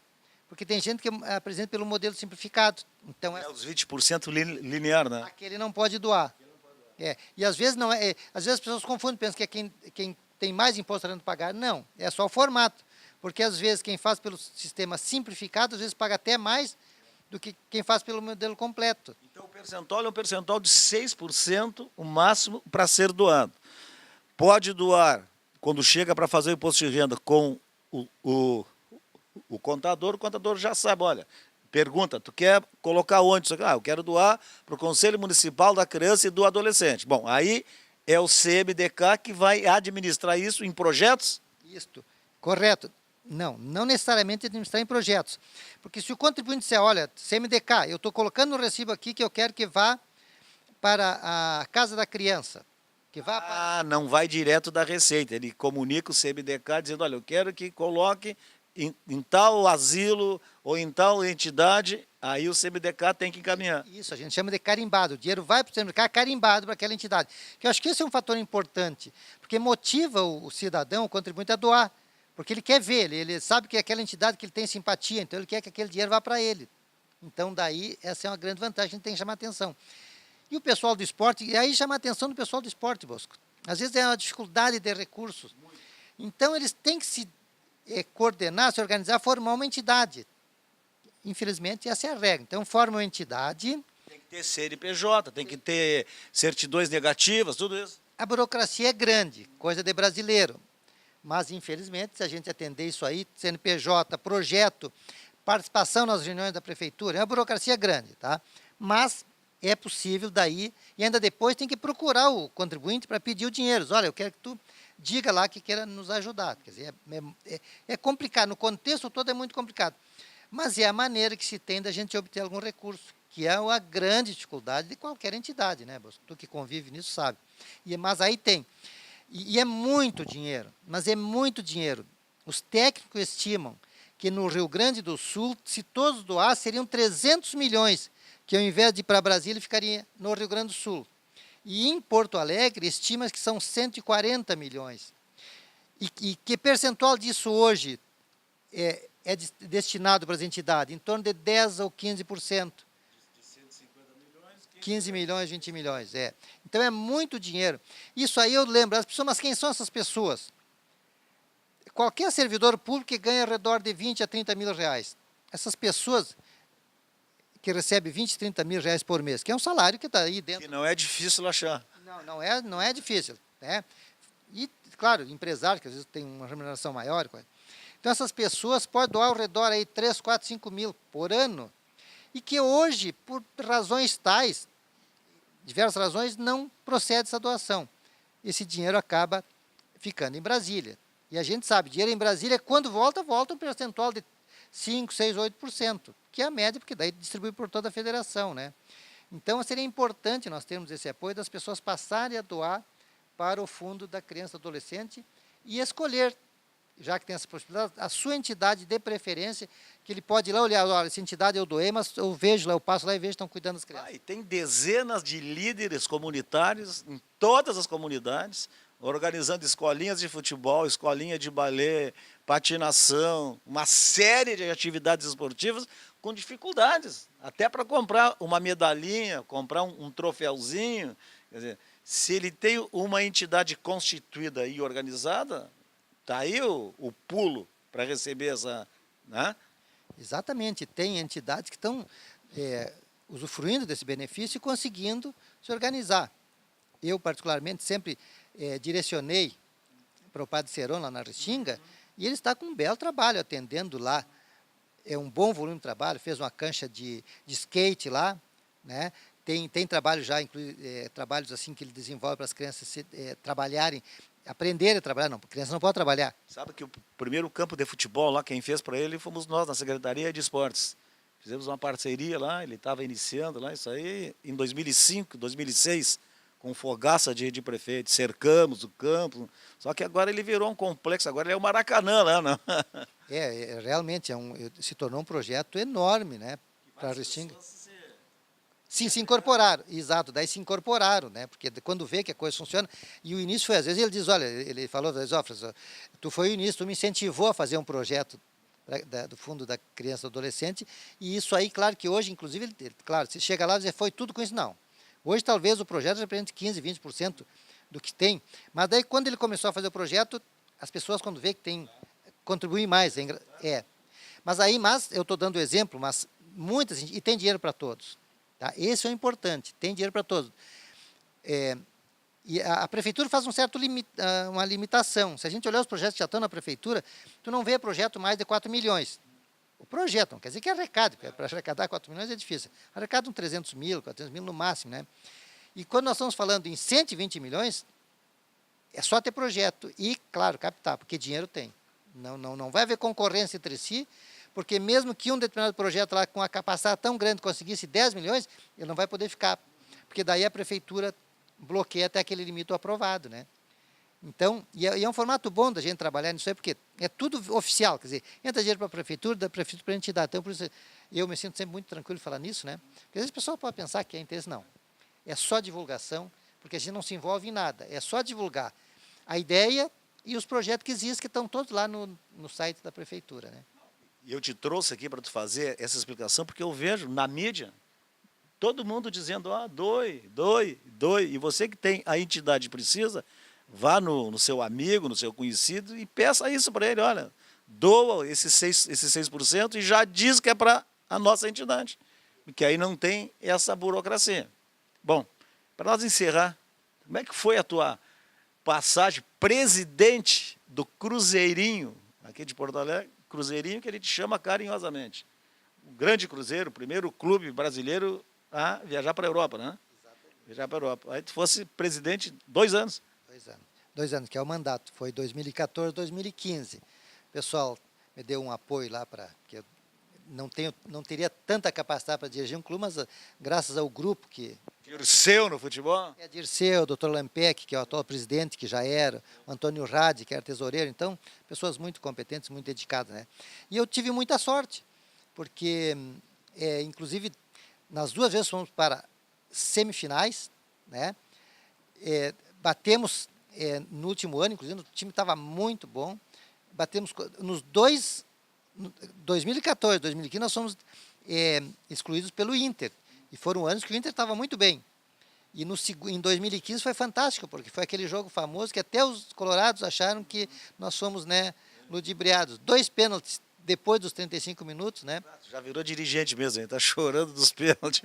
Porque tem gente que apresenta pelo modelo simplificado. Então, os 20% linear, né? Aquele não pode doar. E às vezes não às vezes as pessoas confundem, pensam que é quem tem mais imposto para pagar. Não, é só o formato. Porque às vezes quem faz pelo sistema simplificado, às vezes paga até mais do que quem faz pelo modelo completo. Então o percentual é um percentual de 6%, o máximo, para ser doado. Pode doar, quando chega para fazer o imposto de renda com o contador já sabe, olha, pergunta, tu quer colocar onde isso aqui? Eu quero doar para o Conselho Municipal da Criança e do Adolescente. Bom, aí é o CMDK que vai administrar isso em projetos? Isto, correto. Não necessariamente administrar em projetos. Porque se o contribuinte disser, olha, CMDK, eu estou colocando no recibo aqui que eu quero que vá para a Casa da Criança. Não vai direto da Receita. Ele comunica o CMDK dizendo, olha, eu quero que coloque em tal asilo ou em tal entidade, aí o CMDK tem que encaminhar. Isso, a gente chama de carimbado. O dinheiro vai para o CMDK carimbado para aquela entidade. Que eu acho que esse é um fator importante, porque motiva o cidadão, o contribuinte a doar. Porque ele quer ver, ele sabe que é aquela entidade que ele tem simpatia, então ele quer que aquele dinheiro vá para ele. Então, daí, essa é uma grande vantagem, a gente tem que chamar atenção. E o pessoal do esporte, e aí chama a atenção do pessoal do esporte, Bosco. Às vezes é uma dificuldade de recursos. Então, eles têm que se coordenar, se organizar, formar uma entidade. Infelizmente, essa é a regra. Então, forma uma entidade. Tem que ter CNPJ, tem que ter certidões negativas, tudo isso. A burocracia é grande, coisa de brasileiro. Mas, infelizmente, se a gente atender isso aí, CNPJ, projeto, participação nas reuniões da prefeitura, é uma burocracia grande, tá? Mas é possível daí, e ainda depois tem que procurar o contribuinte para pedir o dinheiro. Olha, eu quero que tu diga lá que queira nos ajudar. Quer dizer, é complicado, no contexto todo é muito complicado. Mas é a maneira que se tem da gente obter algum recurso, que é uma grande dificuldade de qualquer entidade, né? Tu que convive nisso sabe. Mas aí tem. E é muito dinheiro, mas é muito dinheiro. Os técnicos estimam que no Rio Grande do Sul, se todos doassem, seriam 300 milhões, que ao invés de ir para Brasília, ficaria no Rio Grande do Sul. E em Porto Alegre, estima que são 140 milhões. E que percentual disso hoje é destinado para as entidades? Em torno de 10% ou 15%. 15 milhões, 20 milhões, Então é muito dinheiro. Isso aí eu lembro, as pessoas, mas quem são essas pessoas? Qualquer servidor público ganha ao redor de 20 a 30 mil reais. Essas pessoas que recebem 20, 30 mil reais por mês, que é um salário que está aí dentro. Que não é difícil achar. Não é difícil, né? E, claro, empresário, que às vezes tem uma remuneração maior. Então, essas pessoas podem doar ao redor aí 3, 4, 5 mil por ano, e que hoje, por razões tais, diversas razões, não procede essa doação. Esse dinheiro acaba ficando em Brasília. E a gente sabe, dinheiro em Brasília, quando volta um percentual de 5, 6, 8%, que é a média, porque daí distribui por toda a federação, né? Então, seria importante nós termos esse apoio das pessoas passarem a doar para o fundo da criança e adolescente e escolher, já que tem essa possibilidade, a sua entidade de preferência, que ele pode ir lá olhar, olha, essa entidade eu doei, mas eu vejo lá, eu passo lá e vejo que estão cuidando das crianças. E tem dezenas de líderes comunitários em todas as comunidades, organizando escolinhas de futebol, escolinha de balé, patinação, uma série de atividades esportivas com dificuldades, até para comprar uma medalhinha, comprar um troféuzinho. Quer dizer, se ele tem uma entidade constituída e organizada, está aí o pulo para receber essa... Né? Exatamente, tem entidades que estão usufruindo desse benefício e conseguindo se organizar. Eu, particularmente, sempre direcionei para o Padre Seron, lá na Restinga, e ele está com um belo trabalho, atendendo lá. É um bom volume de trabalho, fez uma cancha de skate lá, né? Tem trabalho já, trabalhos assim que ele desenvolve para as crianças trabalharem, aprenderem a trabalhar. Não, a criança não pode trabalhar. Sabe que o primeiro campo de futebol lá, quem fez para ele, fomos nós, na Secretaria de Esportes. Fizemos uma parceria lá, ele estava iniciando lá, isso aí em 2005, 2006, com fogaça de prefeito, cercamos o campo, só que agora ele virou um complexo, agora ele é o Maracanã lá, não? Realmente, se tornou um projeto enorme, né, para a Restinga. Sim, se incorporaram, exato, daí se incorporaram, né, porque quando vê que a coisa funciona, e o início foi, às vezes ele diz, olha, ele falou, tu foi o início, tu me incentivou a fazer um projeto do Fundo da Criança e do Adolescente, e isso aí, claro que hoje, inclusive, claro, se chega lá e diz, foi tudo com isso, não. Hoje, talvez, o projeto represente 15%, 20% do que tem, mas daí, quando ele começou a fazer o projeto, as pessoas, quando vê que tem, contribuem mais, Mas eu estou dando exemplo, mas muitas, e tem dinheiro para todos. Tá? Esse é o importante, tem dinheiro para todos. E a prefeitura faz uma limitação. Se a gente olhar os projetos que já estão na prefeitura, tu não vê projeto mais de 4 milhões. O projeto, não quer dizer que arrecade, porque para arrecadar 4 milhões é difícil. Arrecada 300 mil, 400 mil no máximo, né? E quando nós estamos falando em 120 milhões, é só ter projeto e, claro, captar, porque dinheiro tem. Não vai haver concorrência entre si, porque mesmo que um determinado projeto lá com a capacidade tão grande conseguisse 10 milhões, ele não vai poder ficar, porque daí a prefeitura bloqueia até aquele limite aprovado, né? Então, e é um formato bom da gente trabalhar nisso aí, porque é tudo oficial, quer dizer, entra dinheiro para a prefeitura, da prefeitura para a entidade. Então, por isso, eu me sinto sempre muito tranquilo de falar nisso, né? Porque às vezes o pessoal pode pensar que é interesse, não. É só divulgação, porque a gente não se envolve em nada, é só divulgar a ideia e os projetos que existem, que estão todos lá no site da prefeitura, né? E eu te trouxe aqui para tu fazer essa explicação, porque eu vejo na mídia todo mundo dizendo, doe. E você que tem a entidade precisa, vá no seu amigo, no seu conhecido e peça isso para ele, olha, doa esses 6% e já diz que é para a nossa entidade, porque aí não tem essa burocracia. Bom, para nós encerrar, como é que foi a tua passagem presidente do Cruzeirinho, aqui de Porto Alegre, Cruzeirinho que ele te chama carinhosamente. O grande Cruzeiro, o primeiro clube brasileiro a viajar para a Europa, né? Exatamente. Viajar para a Europa. Aí tu fosse presidente 2 anos. 2 anos. 2 anos, que é o mandato. Foi 2014, 2015. O pessoal me deu um apoio lá porque eu não teria tanta capacidade para dirigir um clube, mas graças ao grupo que... Dirceu no futebol? Dirceu, o doutor Lampec, que é o atual presidente, que já era, o Antônio Radi, que era tesoureiro, então, pessoas muito competentes, muito dedicadas, né? E eu tive muita sorte, porque, inclusive, nas 2 vezes fomos para semifinais, né? batemos no último ano, inclusive o time estava muito bom, batemos nos dois, 2014, 2015 nós fomos excluídos pelo Inter, e foram anos que o Inter estava muito bem. E em 2015 foi fantástico, porque foi aquele jogo famoso que até os colorados acharam que nós fomos, né, ludibriados. 2 pênaltis depois dos 35 minutos, né? Já virou dirigente mesmo, hein? Tá chorando dos pênaltis.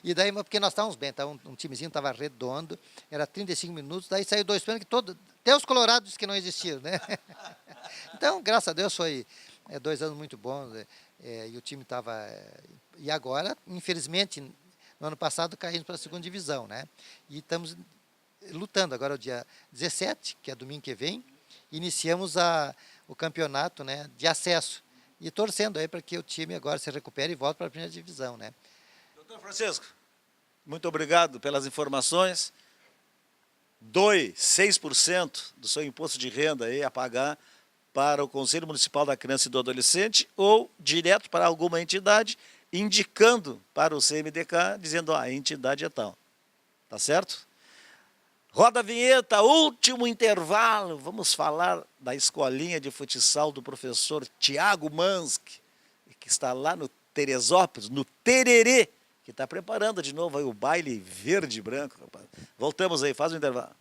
E daí, porque nós estávamos bem, um timezinho estava redondo, era 35 minutos, daí saiu 2 pênaltis, que até os colorados que não existiam, né? Então, graças a Deus, foi 2 anos muito bons, e o time estava... E agora, infelizmente, no ano passado caímos para a 2ª divisão, né? E estamos lutando, agora é o dia 17, que é domingo que vem, iniciamos o campeonato, né, de acesso, e torcendo aí para que o time agora se recupere e volte para a 1ª divisão, né? Doutor Francisco, muito obrigado pelas informações. Doe 6% do seu imposto de renda aí a pagar para o Conselho Municipal da Criança e do Adolescente ou direto para alguma entidade, indicando para o CMDK, dizendo, a entidade é tal. Tá certo? Roda a vinheta, último intervalo. Vamos falar da escolinha de futsal do professor Tiago Manski, que está lá no Teresópolis, no Tererê, que está preparando de novo aí o baile verde e branco. Rapaz. Voltamos aí, faz o intervalo.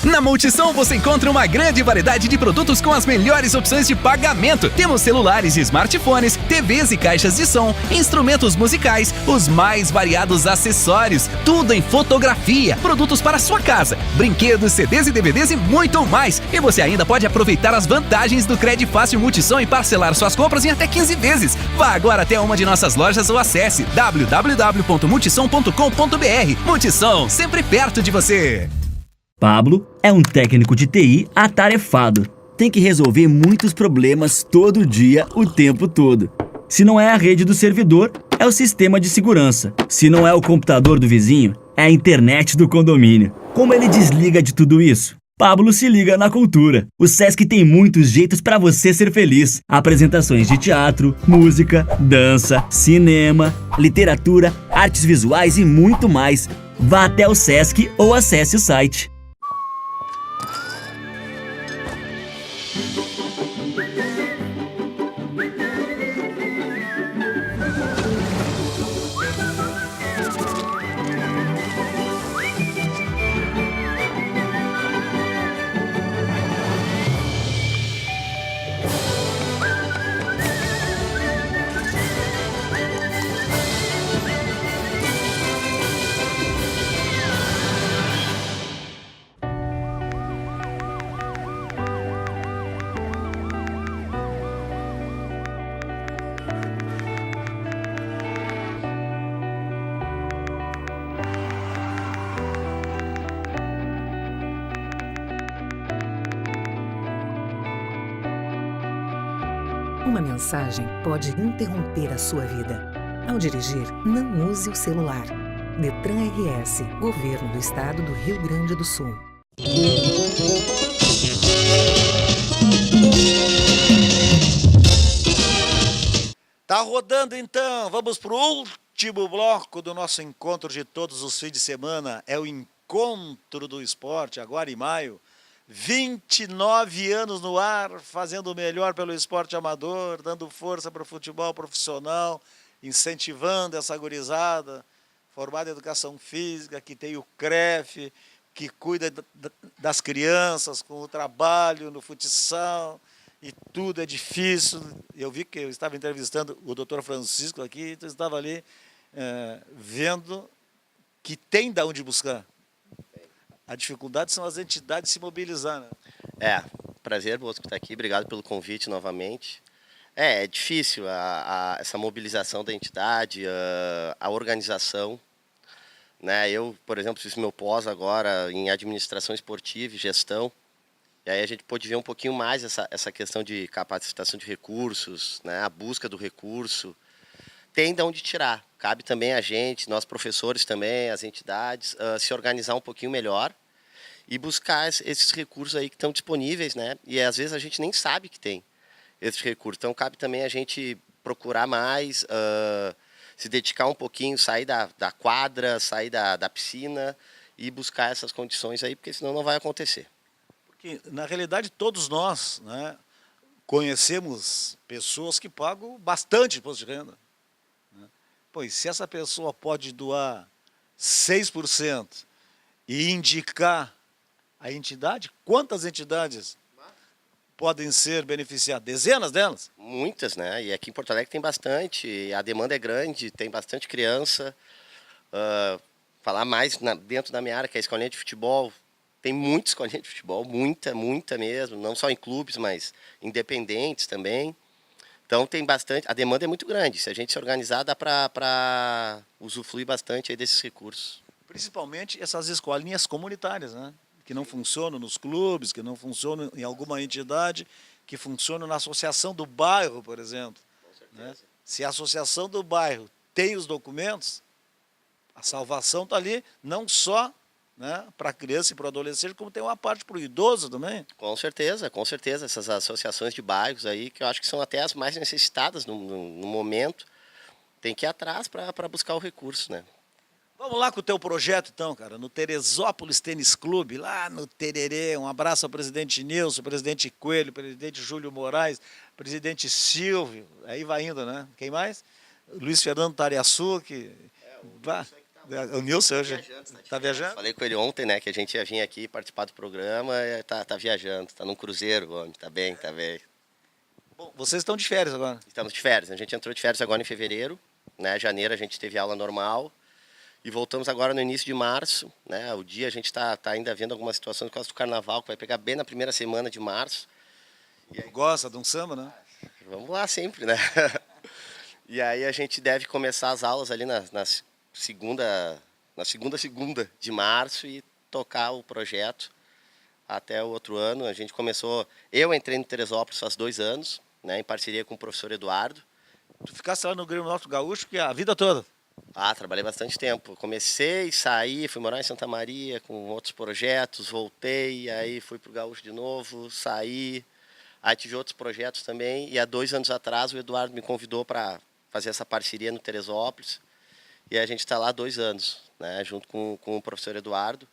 Na Multissom você encontra uma grande variedade de produtos com as melhores opções de pagamento. Temos celulares e smartphones, TVs e caixas de som, instrumentos musicais, os mais variados acessórios, tudo em fotografia, produtos para sua casa, brinquedos, CDs e DVDs e muito mais. E você ainda pode aproveitar as vantagens do Cred Fácil Multissom e parcelar suas compras em até 15 vezes. Vá agora até uma de nossas lojas ou acesse www.multissom.com.br. Multissom, sempre perto de você. Pablo é um técnico de TI atarefado. Tem que resolver muitos problemas todo dia, o tempo todo. Se não é a rede do servidor, é o sistema de segurança. Se não é o computador do vizinho, é a internet do condomínio. Como ele desliga de tudo isso? Pablo se liga na cultura. O Sesc tem muitos jeitos para você ser feliz. Apresentações de teatro, música, dança, cinema, literatura, artes visuais e muito mais. Vá até o Sesc ou acesse o site. Uma mensagem pode interromper a sua vida. Ao dirigir, não use o celular. Detran RS, Governo do Estado do Rio Grande do Sul. Tá rodando então, vamos para o último bloco do nosso encontro de todos os fins de semana. É o Encontro do Esporte, agora em maio. 29 anos no ar, fazendo o melhor pelo esporte amador, dando força para o futebol profissional, incentivando essa gurizada, formada em educação física, que tem o CREF, que cuida das crianças com o trabalho no futsal, e tudo é difícil. Eu vi que eu estava entrevistando o doutor Francisco aqui, então estava ali vendo que tem de onde buscar. A dificuldade são as entidades se mobilizar, né? Prazer, Bosco, estar aqui. Obrigado pelo convite novamente. É difícil essa mobilização da entidade, a organização. Né? Eu, por exemplo, fiz meu pós agora em administração esportiva e gestão. E aí a gente pôde ver um pouquinho mais essa questão de capacitação de recursos, né? A busca do recurso. Tem de onde tirar. Cabe também a gente, nós professores também, as entidades, se organizar um pouquinho melhor e buscar esses recursos aí que estão disponíveis, né? E às vezes a gente nem sabe que tem. esse recurso. Então, cabe também a gente procurar mais, se dedicar um pouquinho, sair da quadra, sair da piscina e buscar essas condições aí, porque senão não vai acontecer. Porque, na realidade, todos nós, né, conhecemos pessoas que pagam bastante imposto de renda. Né? Pois, se essa pessoa pode doar 6% e indicar a entidade, quantas entidades podem ser beneficiadas? Dezenas delas? Muitas, né? E aqui em Porto Alegre tem bastante, a demanda é grande, tem bastante criança. Falar mais dentro da minha área, que é a escolinha de futebol, tem muita escolinha de futebol, muita mesmo, não só em clubes, mas independentes também. Então tem bastante, a demanda é muito grande. Se a gente se organizar, dá para usufruir bastante aí desses recursos. Principalmente essas escolinhas comunitárias, né? Que não funcionam nos clubes, que não funcionam em alguma entidade, que funcionam na associação do bairro, por exemplo. Né? Se a associação do bairro tem os documentos, a salvação está ali, não só, né, para a criança e para o adolescente, como tem uma parte para o idoso também. Com certeza. Essas associações de bairros aí, que eu acho que são até as mais necessitadas no momento, tem que ir atrás para buscar o recurso, né? Vamos lá com o teu projeto, então, cara, no Teresópolis Tênis Clube, lá no Tererê. Um abraço ao presidente Nilson, presidente Coelho, presidente Júlio Moraes, presidente Silvio, aí vai indo, né? Quem mais? Luiz Fernando Tariaçuque. O Nilson hoje está viajando? Falei com ele ontem, né, que a gente ia vir aqui participar do programa, tá viajando, tá num cruzeiro, homem, tá bem. Bom, vocês estão de férias agora. Estamos de férias, a gente entrou de férias agora em fevereiro, né, janeiro a gente teve aula normal, e voltamos agora no início de março, né, o dia a gente tá ainda vendo algumas situações por causa do carnaval, que vai pegar bem na primeira semana de março. E aí, gosta de um samba, né? Vamos lá sempre, né? E aí a gente deve começar as aulas ali na segunda de março e tocar o projeto até o outro ano. A gente começou, eu entrei no Teresópolis faz 2 anos, né, em parceria com o professor Eduardo. Tu ficasse lá no Grêmio Norte Gaúcho que a vida toda? Trabalhei bastante tempo. Comecei, saí, fui morar em Santa Maria com outros projetos, voltei, aí fui para o Gaúcho de novo, saí, aí tive outros projetos também. E há 2 anos atrás o Eduardo me convidou para fazer essa parceria no Teresópolis. E a gente está lá há 2 anos, né, junto com o professor Eduardo.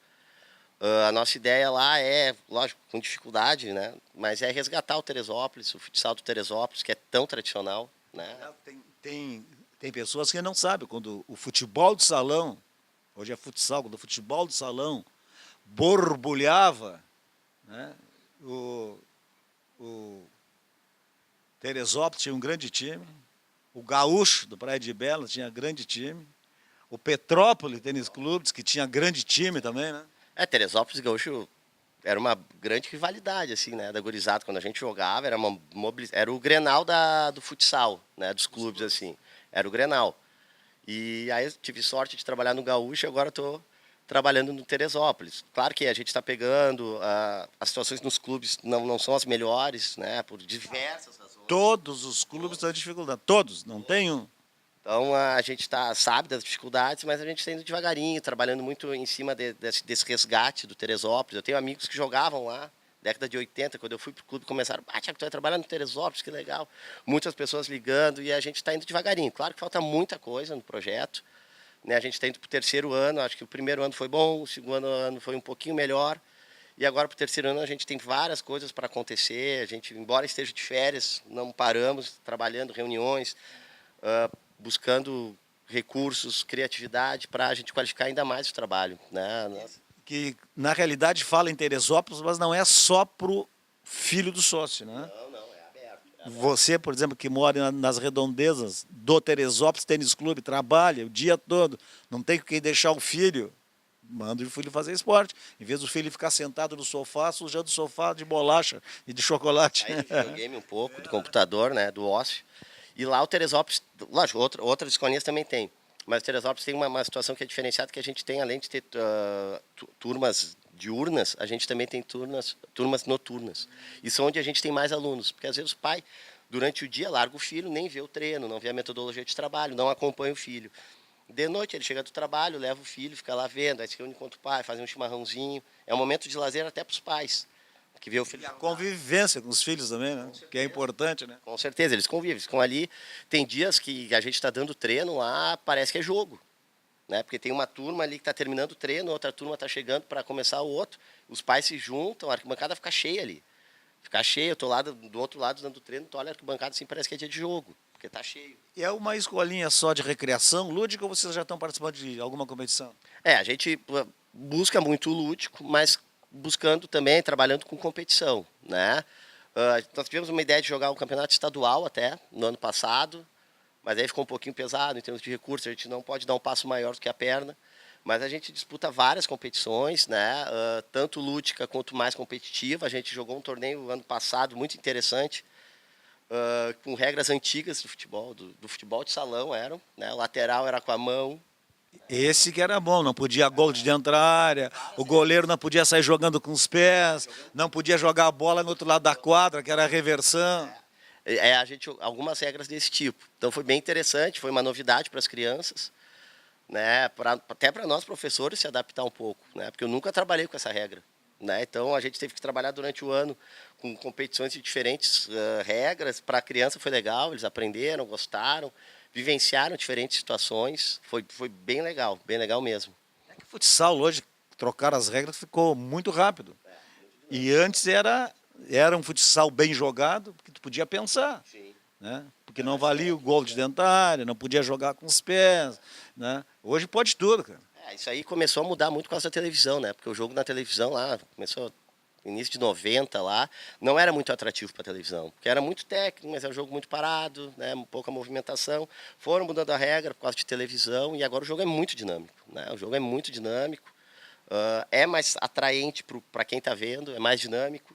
A nossa ideia lá é, lógico, com dificuldade, né, mas é resgatar o Teresópolis, o futsal do Teresópolis, que é tão tradicional. Né? Tem pessoas que não sabem, quando o futebol de salão, hoje é futsal, quando o futebol de salão borbulhava, né, o Teresópolis tinha um grande time, o Gaúcho, do Praia de Bela, tinha grande time, o Petrópolis Tênis Clube, que tinha grande time também, né? Teresópolis e Gaúcho era uma grande rivalidade, assim, né, da gurizada. Quando a gente jogava, era o Grenal do futsal, né, dos clubes, assim. Era o Grenal. E aí eu tive sorte de trabalhar no Gaúcho e agora estou trabalhando no Teresópolis. Claro que a gente está pegando, as situações nos clubes não são as melhores, né, por diversas razões. Todos os clubes estão em dificuldade, todos, não tem um. Então a gente sabe das dificuldades, mas a gente está indo devagarinho, trabalhando muito em cima desse resgate do Teresópolis. Eu tenho amigos que jogavam lá, década de 80, quando eu fui para o clube, começaram, Tiago, tu vai trabalhar no Teresópolis, que legal. Muitas pessoas ligando e a gente está indo devagarinho. Claro que falta muita coisa no projeto, né? A gente está indo para o 3º ano, acho que o primeiro ano foi bom, o segundo ano foi um pouquinho melhor. E agora para o 3º ano a gente tem várias coisas para acontecer. A gente, embora esteja de férias, não paramos, trabalhando, reuniões, buscando recursos, criatividade para a gente qualificar ainda mais o trabalho, né? Que na realidade fala em Teresópolis, mas não é só para o filho do sócio, né? Não, é aberto. Você, por exemplo, que mora nas redondezas do Teresópolis Tênis Clube, trabalha o dia todo, não tem que deixar o filho, manda o filho fazer esporte. Em vez do filho ficar sentado no sofá, sujando o sofá de bolacha e de chocolate. Aí do videogame um pouco, do computador, né, do ócio. E lá o Teresópolis, lógico, outras escolinhas também tem. Mas o Teresópolis tem uma situação que é diferenciada, que a gente tem, além de ter turmas diurnas, a gente também tem turmas noturnas. E são onde a gente tem mais alunos. Porque às vezes o pai, durante o dia, larga o filho, nem vê o treino, não vê a metodologia de trabalho, não acompanha o filho. De noite ele chega do trabalho, leva o filho, fica lá vendo, aí se reúne com o pai, faz um chimarrãozinho. É um momento de lazer até para os pais. que vê o filho. E a convivência com os filhos também, né? Que é importante, né? Com certeza, eles convivem, eles ficam ali. Tem dias que a gente está dando treino lá, parece que é jogo. Né? Porque tem uma turma ali que está terminando o treino, outra turma está chegando para começar o outro. Os pais se juntam, a arquibancada fica cheia ali. Fica cheia, eu estou lá do outro lado dando treino, tu olha a arquibancada assim, parece que é dia de jogo, porque está cheio. E é uma escolinha só de recreação lúdica ou vocês já estão participando de alguma competição? A gente busca muito o lúdico, mas buscando também, trabalhando com competição, né? Nós tivemos uma ideia de jogar um campeonato estadual até, no ano passado, mas aí ficou um pouquinho pesado em termos de recursos, a gente não pode dar um passo maior do que a perna, mas a gente disputa várias competições, né? Tanto lúdica quanto mais competitiva. A gente jogou um torneio ano passado muito interessante, com regras antigas do futebol, do futebol de salão eram, né? O lateral era com a mão. Esse que era bom, não podia gol de dentro da área, o goleiro não podia sair jogando com os pés, não podia jogar a bola no outro lado da quadra, que era a reversão. Algumas regras desse tipo. Então foi bem interessante, foi uma novidade para as crianças, né? Até para nós professores se adaptar um pouco, né? Porque eu nunca trabalhei com essa regra. Né? Então a gente teve que trabalhar durante o ano com competições de diferentes regras. Para a criança foi legal, eles aprenderam, gostaram, vivenciaram diferentes situações. Foi bem legal mesmo. É que o futsal hoje, trocar as regras, ficou muito rápido. E antes era um futsal bem jogado, porque tu podia pensar. Sim. Né? Porque não valia o gol de dentro da área, não podia jogar com os pés. Né? Hoje pode tudo, cara. Isso aí começou a mudar muito por causa da televisão, né? Porque o jogo na televisão lá, começou no início de 90 lá, não era muito atrativo para a televisão, porque era muito técnico, mas era um jogo muito parado, né? Pouca movimentação. Foram mudando a regra por causa de televisão e agora o jogo é muito dinâmico, né? O jogo é muito dinâmico, é mais atraente para quem está vendo, é mais dinâmico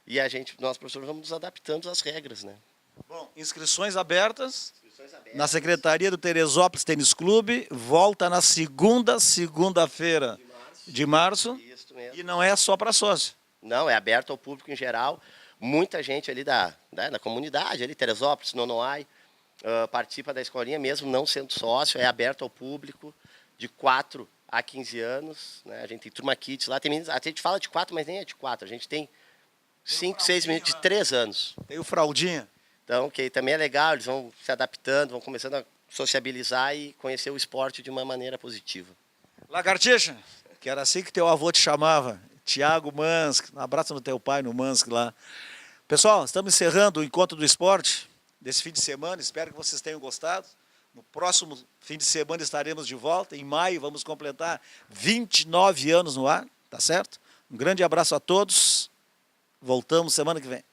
e nós professores vamos nos adaptando às regras, né? Bom, inscrições abertas. Na Secretaria do Teresópolis Tênis Clube, volta na segunda-feira de março. Isso mesmo. E não é só para sócio. Não, é aberto ao público em geral. Muita gente ali da comunidade, ali, Teresópolis, Nonoai, participa da escolinha mesmo, não sendo sócio, é aberto ao público de 4 a 15 anos. Né? A gente tem turma kids lá, a gente fala de 4, mas nem é de 4, a gente tem 5, 6 meninos de 3 anos. Tem o fraldinha. Então, que também é legal, eles vão se adaptando, vão começando a sociabilizar e conhecer o esporte de uma maneira positiva. Lagartixa, que era assim que teu avô te chamava, Tiago Mansk, um abraço no teu pai, no Mansk lá. Pessoal, estamos encerrando o Encontro do Esporte desse fim de semana, espero que vocês tenham gostado. No próximo fim de semana estaremos de volta, em maio vamos completar 29 anos no ar, tá certo? Um grande abraço a todos, voltamos semana que vem.